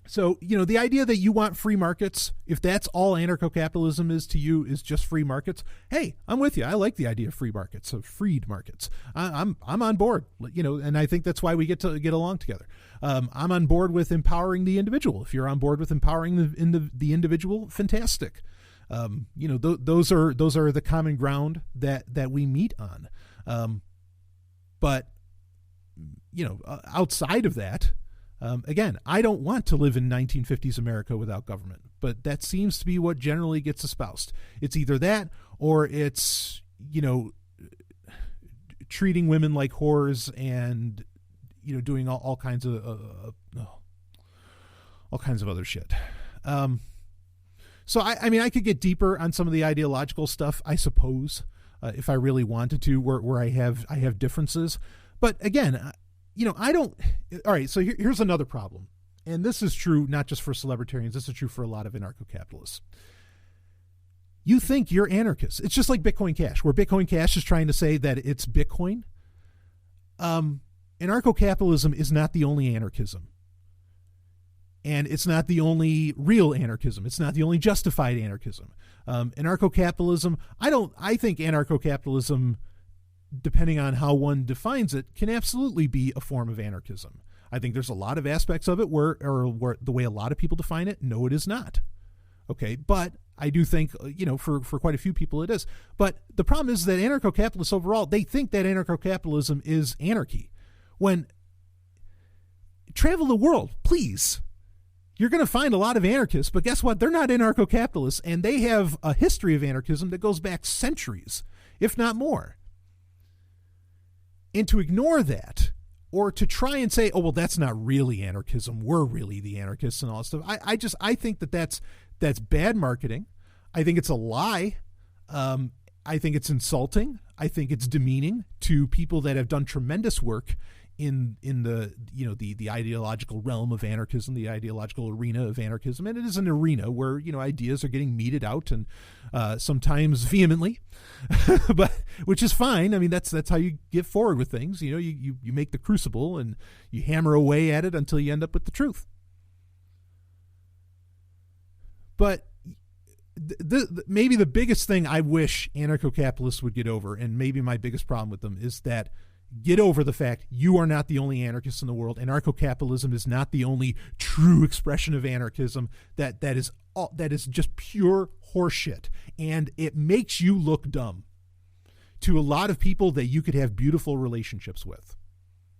So, the idea that you want free markets, if that's all anarcho-capitalism is to you, is just free markets. Hey, I'm with you. I like the idea of free markets, of freed markets. I'm on board, and I think that's why we get to get along together. I'm on board with empowering the individual. If you're on board with empowering the individual, fantastic. Those are the common ground that we meet on. But outside of that, again, I don't want to live in 1950s America without government, but that seems to be what generally gets espoused. It's either that or it's, treating women like whores and, doing all kinds of other shit. So I mean, I could get deeper on some of the ideological stuff, I suppose, if I really wanted to, where I have differences. But again, I don't. All right. So here's another problem. And this is true not just for celebritarians. This is true for a lot of anarcho-capitalists. You think you're anarchist. It's just like Bitcoin Cash, where Bitcoin Cash is trying to say that it's Bitcoin. Anarcho-capitalism is not the only anarchism. And it's not the only real anarchism. It's not the only justified anarchism. Anarcho-capitalism, I think anarcho-capitalism, depending on how one defines it, can absolutely be a form of anarchism. I think there's a lot of aspects of it where the way a lot of people define it, no, it is not. Okay, but I do think, for quite a few people it is. But the problem is that anarcho-capitalists overall, they think that anarcho-capitalism is anarchy. When travel the world, please. You're going to find a lot of anarchists, but guess what? They're not anarcho-capitalists, and they have a history of anarchism that goes back centuries, if not more. And to ignore that, or to try and say, oh, well, that's not really anarchism, we're really the anarchists and all that stuff, I think that's bad marketing. I think it's a lie. I think it's insulting. I think it's demeaning to people that have done tremendous work in the the ideological realm of anarchism, the ideological arena of anarchism. And it is an arena where ideas are getting meted out, and sometimes vehemently, but which is fine. I mean, that's how you get forward with things. You make the crucible and you hammer away at it until you end up with the truth. But maybe the biggest thing I wish anarcho-capitalists would get over, and maybe my biggest problem with them, is that get over the fact you are not the only anarchist in the world. Anarcho-capitalism is not the only true expression of anarchism. That is just pure horseshit, and it makes you look dumb to a lot of people that you could have beautiful relationships with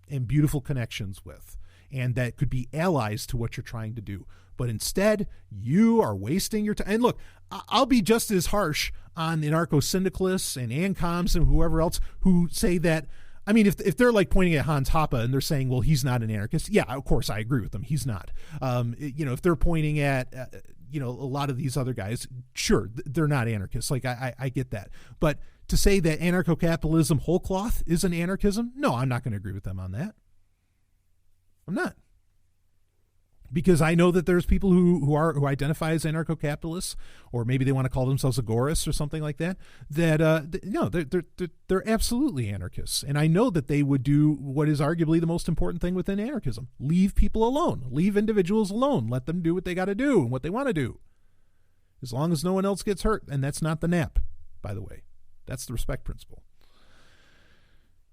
and beautiful connections with, and that could be allies to what you're trying to do. But instead, you are wasting your time. And look, I'll be just as harsh on anarcho-syndicalists and ANCOMs and whoever else who say that. I mean, if they're like pointing at Hans Hoppe and they're saying, well, he's not an anarchist. Yeah, of course, I agree with them. He's not. If they're pointing at, a lot of these other guys, sure, they're not anarchists. Like, I get that. But to say that anarcho-capitalism whole cloth is an anarchism, no, I'm not going to agree with them on that. I'm not. because I know that there's people who identify as anarcho-capitalists, or maybe they want to call themselves agorists or something like that. They're absolutely anarchists, and I know that they would do what is arguably the most important thing within anarchism: leave people alone, leave individuals alone, let them do what they got to do and what they want to do, as long as no one else gets hurt. And that's not the NAP, by the way. That's the respect principle.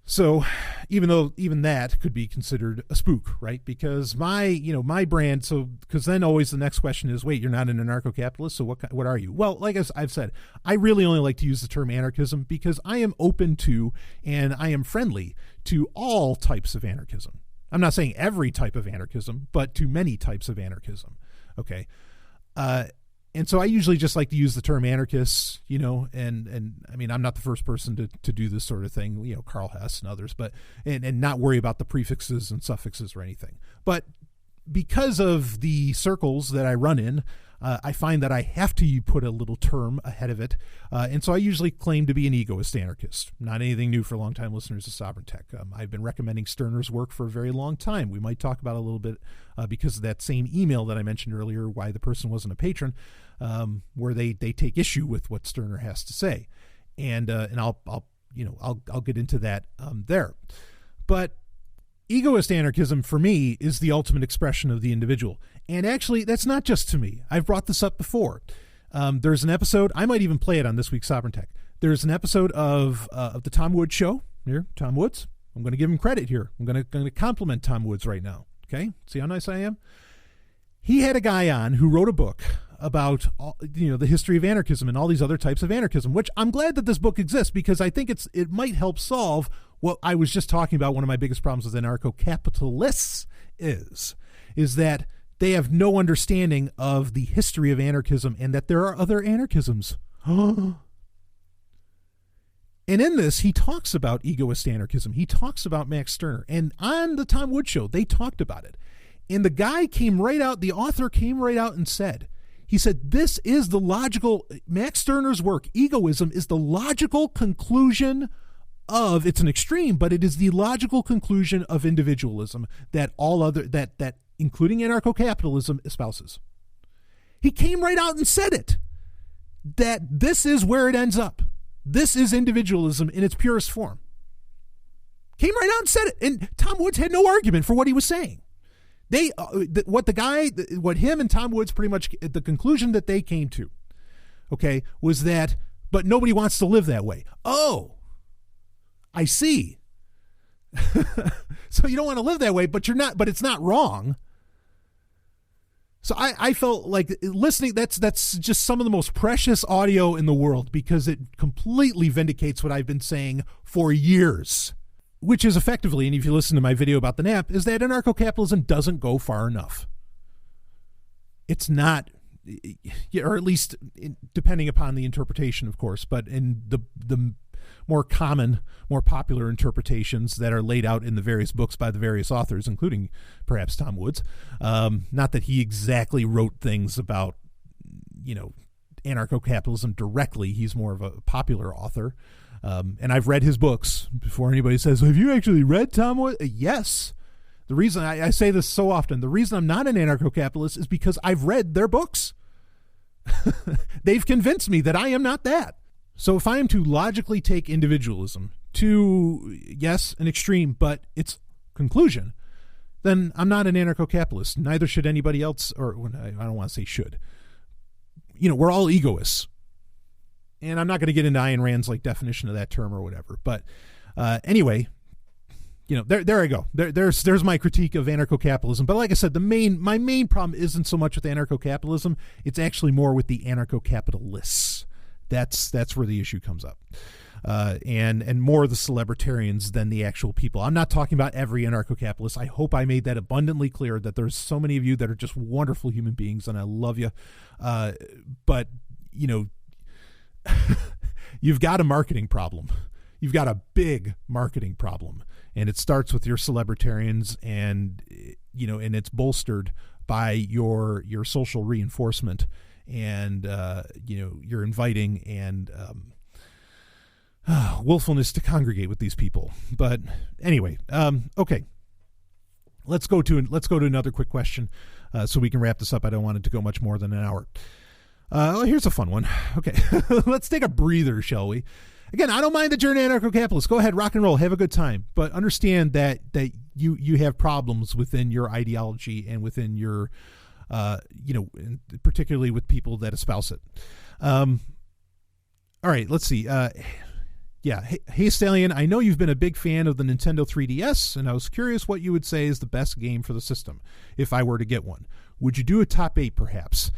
So even that could be considered a spook, right? Because my brand, because then always the next question is, wait, you're not an anarcho-capitalist, so what are you? Well, like I've said, I really only like to use the term anarchism because I am open to and I am friendly to all types of anarchism. I'm not saying every type of anarchism, but to many types of anarchism. Okay. And so I usually just like to use the term anarchists, and I mean, I'm not the first person to do this sort of thing, Karl Hess and others, but, and not worry about the prefixes and suffixes or anything. But because of the circles that I run in, I find that I have to put a little term ahead of it. And so I usually claim to be an egoist anarchist. Not anything new for longtime listeners of Sovereign Tech. I've been recommending Stirner's work for a very long time. We might talk about it a little bit because of that same email that I mentioned earlier, why the person wasn't a patron, where they take issue with what Stirner has to say. And I'll get into that there. But egoist anarchism for me is the ultimate expression of the individual. And actually, that's not just to me. I've brought this up before. There's an episode, I might even play it on this week's Sovereign Tech. There's an episode of the Tom Woods show. Here, Tom Woods. I'm going to give him credit here. I'm going to compliment Tom Woods right now. Okay? See how nice I am? He had a guy on who wrote a book about the history of anarchism and all these other types of anarchism, which I'm glad that this book exists because I think it might help solve what I was just talking about. One of my biggest problems with anarcho-capitalists is that they have no understanding of the history of anarchism and that there are other anarchisms. And in this, he talks about egoist anarchism. He talks about Max Stirner. And on the Tom Woods show, they talked about it. And the author came right out and said, this is the logical, Max Stirner's work, Egoism, is the logical conclusion of, it's an extreme, but it is the logical conclusion of individualism that that including anarcho-capitalism espouses. He came right out and said it, that this is where it ends up. This is individualism in its purest form. Came right out and said it. And Tom Woods had no argument for what he was saying. What him and Tom Woods pretty much, the conclusion that they came to, okay, was that, but nobody wants to live that way. Oh, I see. So you don't want to live that way, but it's not wrong. So I felt like listening, that's just some of the most precious audio in the world because it completely vindicates what I've been saying for years, which is effectively, and if you listen to my video about the NAP, is that anarcho-capitalism doesn't go far enough. It's not, or at least depending upon the interpretation, of course, but in the more common, more popular interpretations that are laid out in the various books by the various authors, including perhaps Tom Woods. Not that he exactly wrote things about, anarcho-capitalism directly. He's more of a popular author. And I've read his books. Before anybody says, have you actually read Tom Woods? Yes. The reason I say this so often, the reason I'm not an anarcho-capitalist is because I've read their books. They've convinced me that I am not that. So if I am to logically take individualism to, yes, an extreme, but its conclusion, then I'm not an anarcho-capitalist. Neither should anybody else, or I don't want to say should. We're all egoists. And I'm not going to get into Ayn Rand's definition of that term or whatever. But anyway, there I go. There's my critique of anarcho-capitalism. But like I said, my main problem isn't so much with anarcho-capitalism. It's actually more with the anarcho-capitalists. That's where the issue comes up. And more the celebritarians than the actual people. I'm not talking about every anarcho-capitalist. I hope I made that abundantly clear that there's so many of you that are just wonderful human beings and I love you. But, you've got a marketing problem. You've got a big marketing problem. And it starts with your celebritarians and, and it's bolstered by your social reinforcement and, you're inviting and willfulness to congregate with these people. But anyway, okay. Let's go to another quick question. so we can wrap this up. I don't want it to go much more than an hour. Here's a fun one. Okay, let's take a breather, shall we? Again, I don't mind that you're an anarcho-capitalist. Go ahead, rock and roll, have a good time. But understand that you have problems within your ideology and within your, particularly with people that espouse it. All right, let's see. Hey, Stallion, I know you've been a big fan of the Nintendo 3DS, and I was curious what you would say is the best game for the system if I were to get one. Would you do a top 8, perhaps?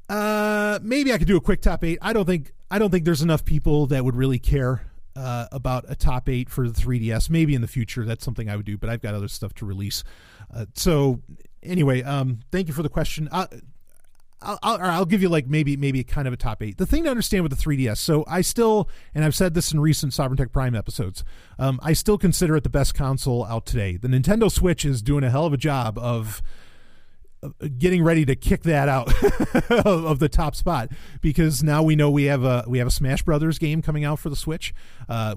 Maybe I could do a quick top 8. I don't think there's enough people that would really care about a top 8 for the 3DS. Maybe in the future that's something I would do, but I've got other stuff to release. So anyway, thank you for the question. I'll give you like maybe kind of a top 8. The thing to understand with the 3DS, so I still, and I've said this in recent Sovereign Tech Prime episodes, I still consider it the best console out today. The Nintendo Switch is doing a hell of a job of getting ready to kick that out of the top spot, because now we know we have a Smash Brothers game coming out for the Switch,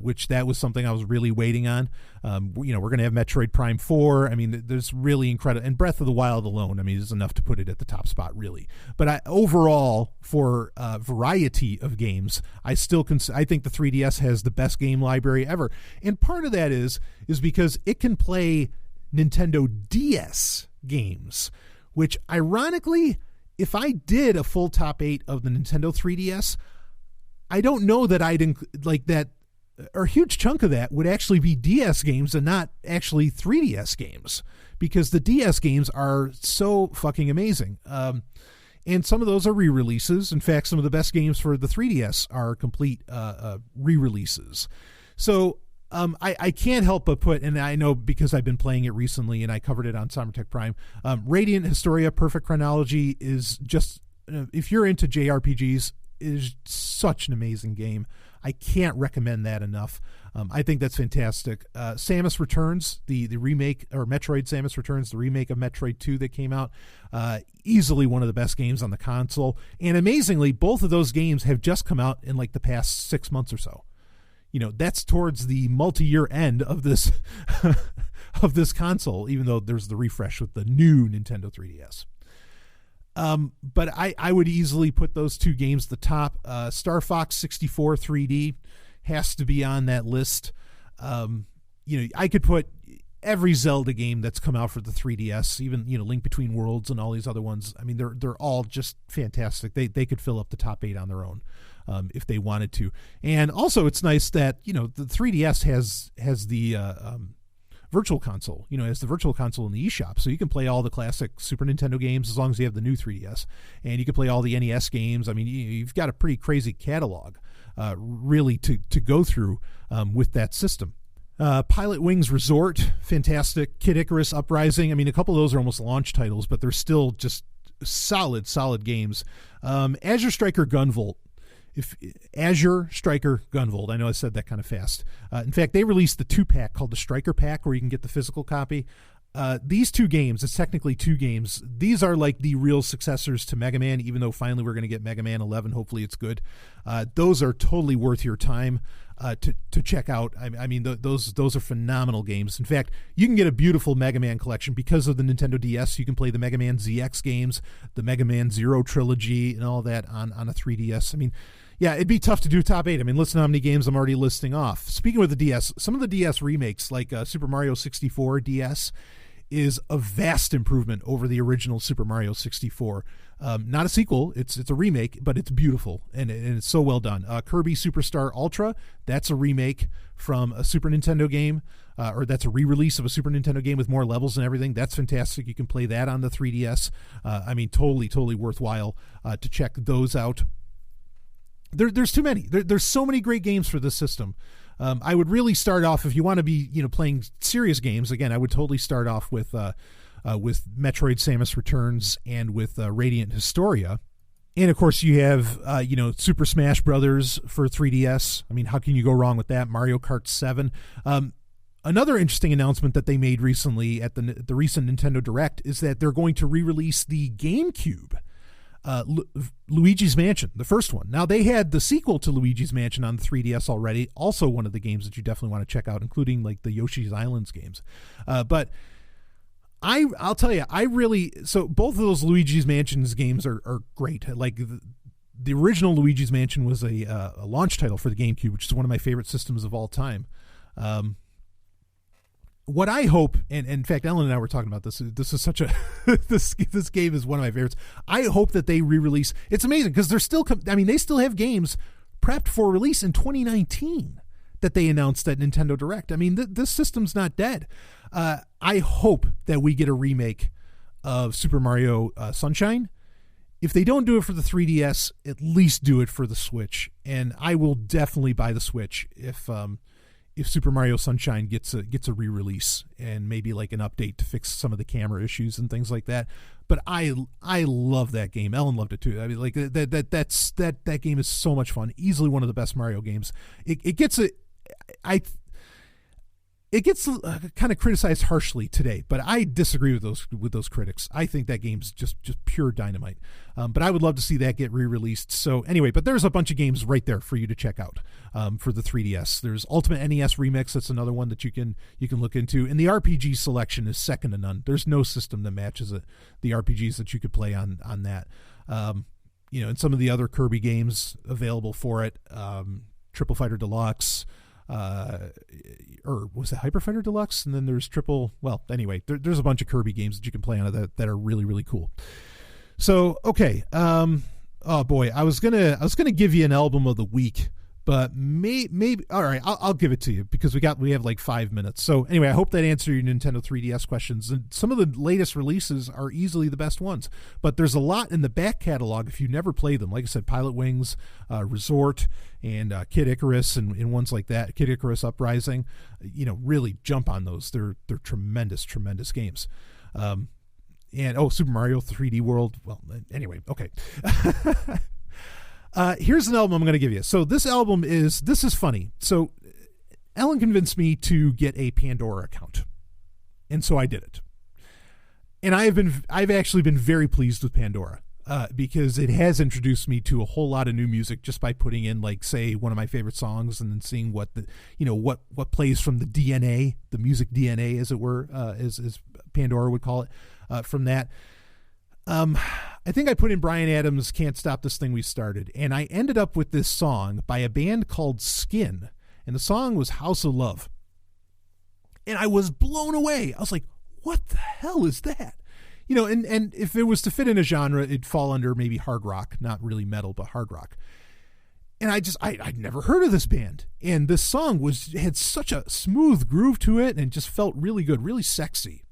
which that was something I was really waiting on. We're going to have Metroid Prime 4. I mean, there's really incredible, and Breath of the Wild alone, I mean, is enough to put it at the top spot, really. But overall, for variety of games, I think the 3DS has the best game library ever, and part of that is because it can play Nintendo DS games. Which, ironically, if I did a full top 8 of the Nintendo 3DS, I don't know that or a huge chunk of that would actually be DS games and not actually 3DS games, because the DS games are so fucking amazing. And some of those are re-releases. In fact, some of the best games for the 3DS are complete re-releases. So I can't help but put, and I know because I've been playing it recently and I covered it on Sovereign Tech Prime, Radiant Historia Perfect Chronology is just, if you're into JRPGs, is such an amazing game. I can't recommend that enough. I think that's fantastic. Samus Returns, the remake, or Metroid Samus Returns, the remake of Metroid 2 that came out, easily one of the best games on the console. And amazingly, both of those games have just come out in like the past 6 months or so. That's towards the multi-year end of this of this console, even though there's the refresh with the new Nintendo 3DS. But I would easily put those two games at the top. Star Fox 64 3D has to be on that list. I could put every Zelda game that's come out for the 3DS, even Link Between Worlds and all these other ones. I mean, they're all just fantastic. They could fill up the top 8 on their own. If they wanted to. And also it's nice that, the 3DS has the virtual console, has the virtual console in the eShop. So you can play all the classic Super Nintendo games as long as you have the new 3DS. And you can play all the NES games. I mean, you've got a pretty crazy catalog, really, to go through with that system. Pilot Wings Resort, fantastic. Kid Icarus Uprising. I mean, a couple of those are almost launch titles, but they're still just solid games. Azure Striker Gunvolt. Azure Striker Gunvolt. I know I said that kind of fast. In fact, they released the 2-pack called the Striker Pack, where you can get the physical copy. These two games, it's technically two games. These are like the real successors to Mega Man, even though finally we're going to get Mega Man 11. Hopefully it's good. Those are totally worth your time to check out. I mean, those are phenomenal games. In fact, you can get a beautiful Mega Man collection because of the Nintendo DS. You can play the Mega Man ZX games, the Mega Man Zero trilogy, and all that on a 3DS. I mean, yeah, it'd be tough to do top 8. I mean, listen to how many games I'm already listing off. Speaking with the DS, some of the DS remakes, like Super Mario 64 DS, is a vast improvement over the original Super Mario 64. Not a sequel, it's a remake, but it's beautiful, and it's so well done. Kirby Superstar Ultra, that's a remake from a Super Nintendo game, or that's a re-release of a Super Nintendo game with more levels and everything. That's fantastic. You can play that on the 3DS. I mean, totally worthwhile to check those out. There's too many. There's so many great games for this system. I would really start off, if you want to be playing serious games. Again, I would totally start off with Metroid Samus Returns and with Radiant Historia, and of course you have Super Smash Brothers for 3DS. I mean, how can you go wrong with that? Mario Kart 7. Another interesting announcement that they made recently at the recent Nintendo Direct is that they're going to re-release the GameCube. Luigi's Mansion, the first one. Now, they had the sequel to Luigi's Mansion on the 3DS already, also one of the games that you definitely want to check out, including like the Yoshi's Islands games. But I'll tell you, so both of those Luigi's Mansions games are great. Like the original Luigi's Mansion was a launch title for the GameCube, which is one of my favorite systems of all time. What I hope, and in fact, Ellen and I were talking about this. This is such a this game is one of my favorites. I hope that they re-release. It's amazing because they're still. They still have games prepped for release in 2019 that they announced at Nintendo Direct. I mean, this system's not dead. I hope that we get a remake of Super Mario Sunshine. If they don't do it for the 3DS, at least do it for the Switch. And I will definitely buy the Switch if Super Mario Sunshine gets a re-release and maybe like an update to fix some of the camera issues and things like that. But I love that game. Ellen loved it too. I mean, like that game is so much fun. Easily one of the best Mario games. It gets kind of criticized harshly today, but I disagree with those critics. I think that game's just pure dynamite. But I would love to see that get re-released. So anyway, but there's a bunch of games right there for you to check out for the 3DS. There's Ultimate NES Remix. That's another one that you can look into. And the RPG selection is second to none. There's no system that matches it. The RPGs that you could play on that. And some of the other Kirby games available for it. Triple Fighter Deluxe. Or was it Hyper Fighter Deluxe? And then there's there's a bunch of Kirby games that you can play on it that are really, really cool. So, okay. Oh boy, I was gonna give you an album of the week, but maybe all right, I'll give it to you because we have like 5 minutes. So anyway, I hope that answered your Nintendo 3DS questions. And some of the latest releases are easily the best ones, but there's a lot in the back catalog if you never played them. Like I said, Pilot Wings, Resort, and Kid Icarus, and ones like that. Kid Icarus Uprising, really jump on those. They're tremendous games. And Super Mario 3D World. Well, anyway, okay. Here's an album I'm going to give you. So this is funny. So Ellen convinced me to get a Pandora account, and so I did it. And I've actually been very pleased with Pandora because it has introduced me to a whole lot of new music just by putting in, like, say, one of my favorite songs and then seeing what what plays from the DNA, the music DNA, as it were, as Pandora would call it, from that. I think I put in Bryan Adams' Can't Stop This Thing We Started, and I ended up with this song by a band called Skin, and the song was House of Love. And I was blown away. I was like, what the hell is that? And if it was to fit in a genre, it'd fall under maybe hard rock, not really metal, but hard rock. And I'd never heard of this band. And this song had such a smooth groove to it and just felt really good, really sexy.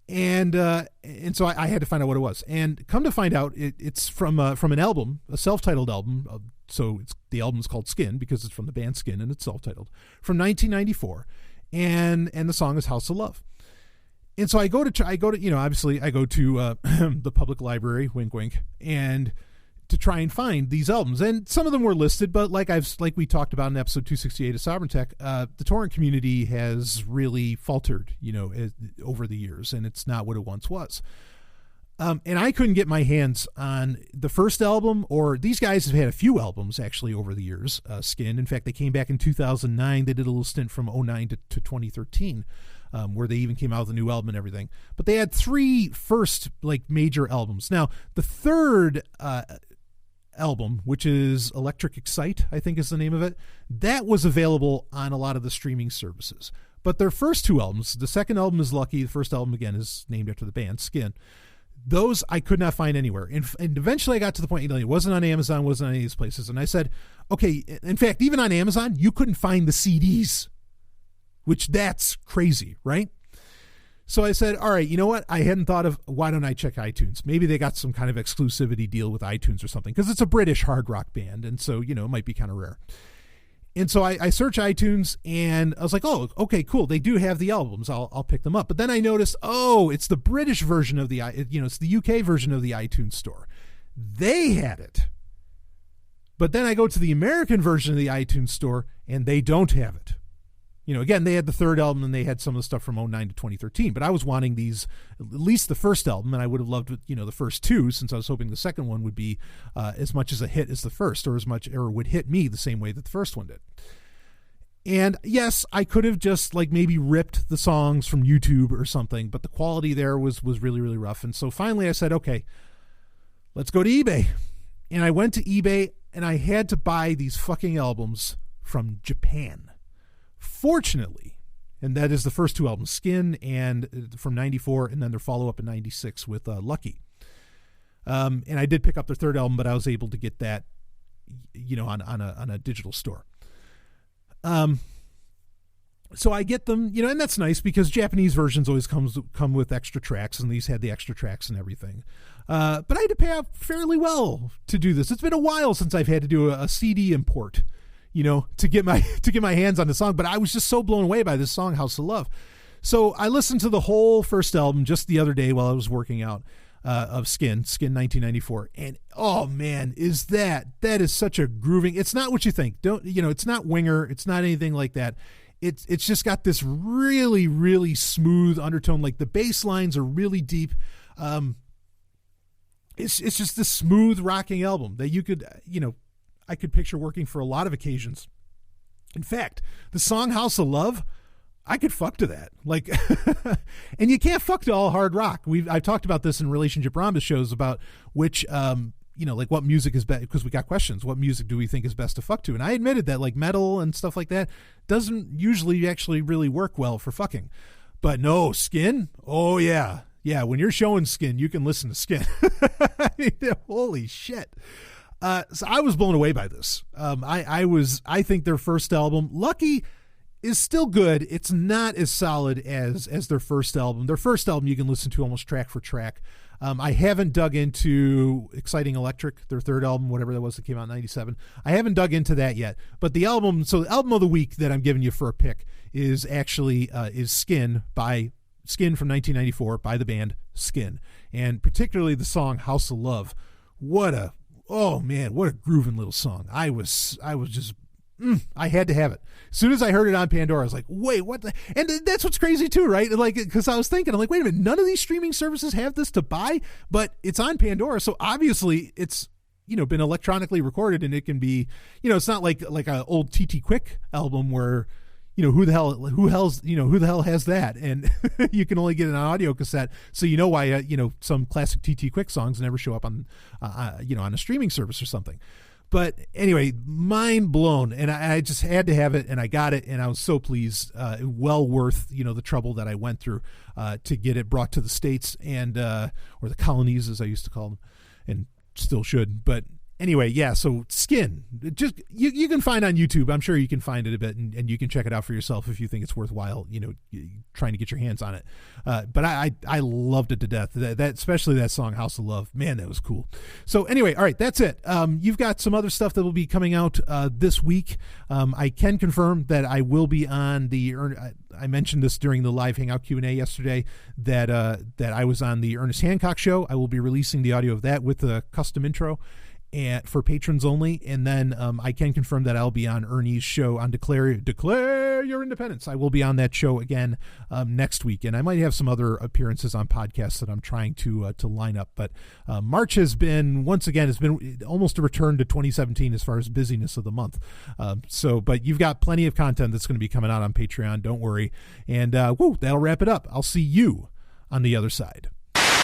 And so I had to find out what it was. And come to find out, it's from an album, a self-titled album. So the album's called Skin because it's from the band Skin and it's self-titled, from 1994. And the song is House of Love. And so I go to obviously I go to the public library, wink, wink, and to try and find these albums. And some of them were listed, but like we talked about in episode 268 of Sovereign Tech, the torrent community has really faltered, over the years, and it's not what it once was. And I couldn't get my hands on the first album, or these guys have had a few albums actually over the years, Skin. In fact, they came back in 2009. They did a little stint from 2009 to 2013. Where they even came out with a new album and everything. But they had three first major albums. Now, the third album, which is Electric Excite, I think is the name of it, that was available on a lot of the streaming services. But their first two albums, the second album is Lucky, the first album, again, is named after the band, Skin. Those I could not find anywhere. And eventually I got to the point, it wasn't on Amazon, wasn't on any of these places. And I said, okay, in fact, even on Amazon, you couldn't find the CDs. Which that's crazy, right? So I said, all right, you know what? I hadn't thought of, why don't I check iTunes? Maybe they got some kind of exclusivity deal with iTunes or something, because it's a British hard rock band, and so, it might be kind of rare. And so I search iTunes, and I was like, oh, okay, cool. They do have the albums. I'll pick them up. But then I noticed, it's the British version of it's the UK version of the iTunes store. They had it. But then I go to the American version of the iTunes store, and they don't have it. Again, they had the third album and they had some of the stuff from 2009 to 2013, but I was wanting these, at least the first album, and I would have loved, the first two, since I was hoping the second one would be as much as a hit as the first, or would hit me the same way that the first one did. And yes, I could have just like maybe ripped the songs from YouTube or something, but the quality there was really, really rough. And so finally I said, okay, let's go to eBay. And I went to eBay and I had to buy these fucking albums from Japan. Fortunately, and that is the first two albums, Skin and from 94, and then their follow-up in 96 with Lucky. And I did pick up their third album, but I was able to get that, on a digital store. So I get them, and that's nice because Japanese versions always come with extra tracks, and these had the extra tracks and everything. But I had to pay out fairly well to do this. It's been a while since I've had to do a CD import, to get my hands on the song. But I was just so blown away by this song, House of Love. So I listened to the whole first album just the other day while I was working out, of Skin 1994. And oh man, that is such a grooving, it's not what you think. It's not Winger. It's not anything like that. It's just got this really, really smooth undertone. Like the bass lines are really deep. It's just this smooth rocking album that you could, I could picture working for a lot of occasions. In fact, the song House of Love, I could fuck to that. Like, and you can't fuck to all hard rock. I've talked about this in Relationship Rhombus shows about which, like what music is best, because we got questions. What music do we think is best to fuck to? And I admitted that like metal and stuff like that doesn't usually actually really work well for fucking. But no, Skin. Oh yeah. Yeah. When you're showing Skin, you can listen to Skin. I mean, holy shit. So I was blown away by this. I think their first album, Lucky, is still good. It's not as solid as their first album. Their first album you can listen to almost track for track. I haven't dug into Exciting Electric, their third album, whatever that was that came out in 97. I haven't dug into that yet. But the album of the week that I'm giving you for a pick is actually is Skin from 1994 by the band Skin. And particularly the song House of Love. What a grooving little song. I was just I had to have it. As soon as I heard it on Pandora, I was like, wait, what the? And that's what's crazy too, right? Like, because I was thinking, I'm like, wait a minute, none of these streaming services have this to buy, but it's on Pandora. So obviously it's, been electronically recorded, and it can be, it's not like an old TT Quick album where, who the hell has that? And you can only get an audio cassette. So why, some classic TT Quick songs never show up on, on a streaming service or something. But anyway, mind blown, and I just had to have it, and I got it, and I was so pleased. Well worth the trouble that I went through to get it brought to the States and or the colonies, as I used to call them, and still should. But anyway, yeah. So Skin, just you can find on YouTube. I'm sure you can find it a bit, and you can check it out for yourself if you think it's worthwhile. Trying to get your hands on it. But I loved it to death. That especially that song House of Love. Man, that was cool. So anyway, all right, that's it. You've got some other stuff that will be coming out this week. I can confirm that I will be on the. I mentioned this during the live Hangout Q&A yesterday that I was on the Ernest Hancock show. I will be releasing the audio of that with a custom intro. And for patrons only, and then I can confirm that I'll be on Ernie's show on Declare Your Independence. I will be on that show again next week, and I might have some other appearances on podcasts that I'm trying to line up. But March has been almost a return to 2017 as far as busyness of the month. But you've got plenty of content that's going to be coming out on Patreon. Don't worry, and that'll wrap it up. I'll see you on the other side.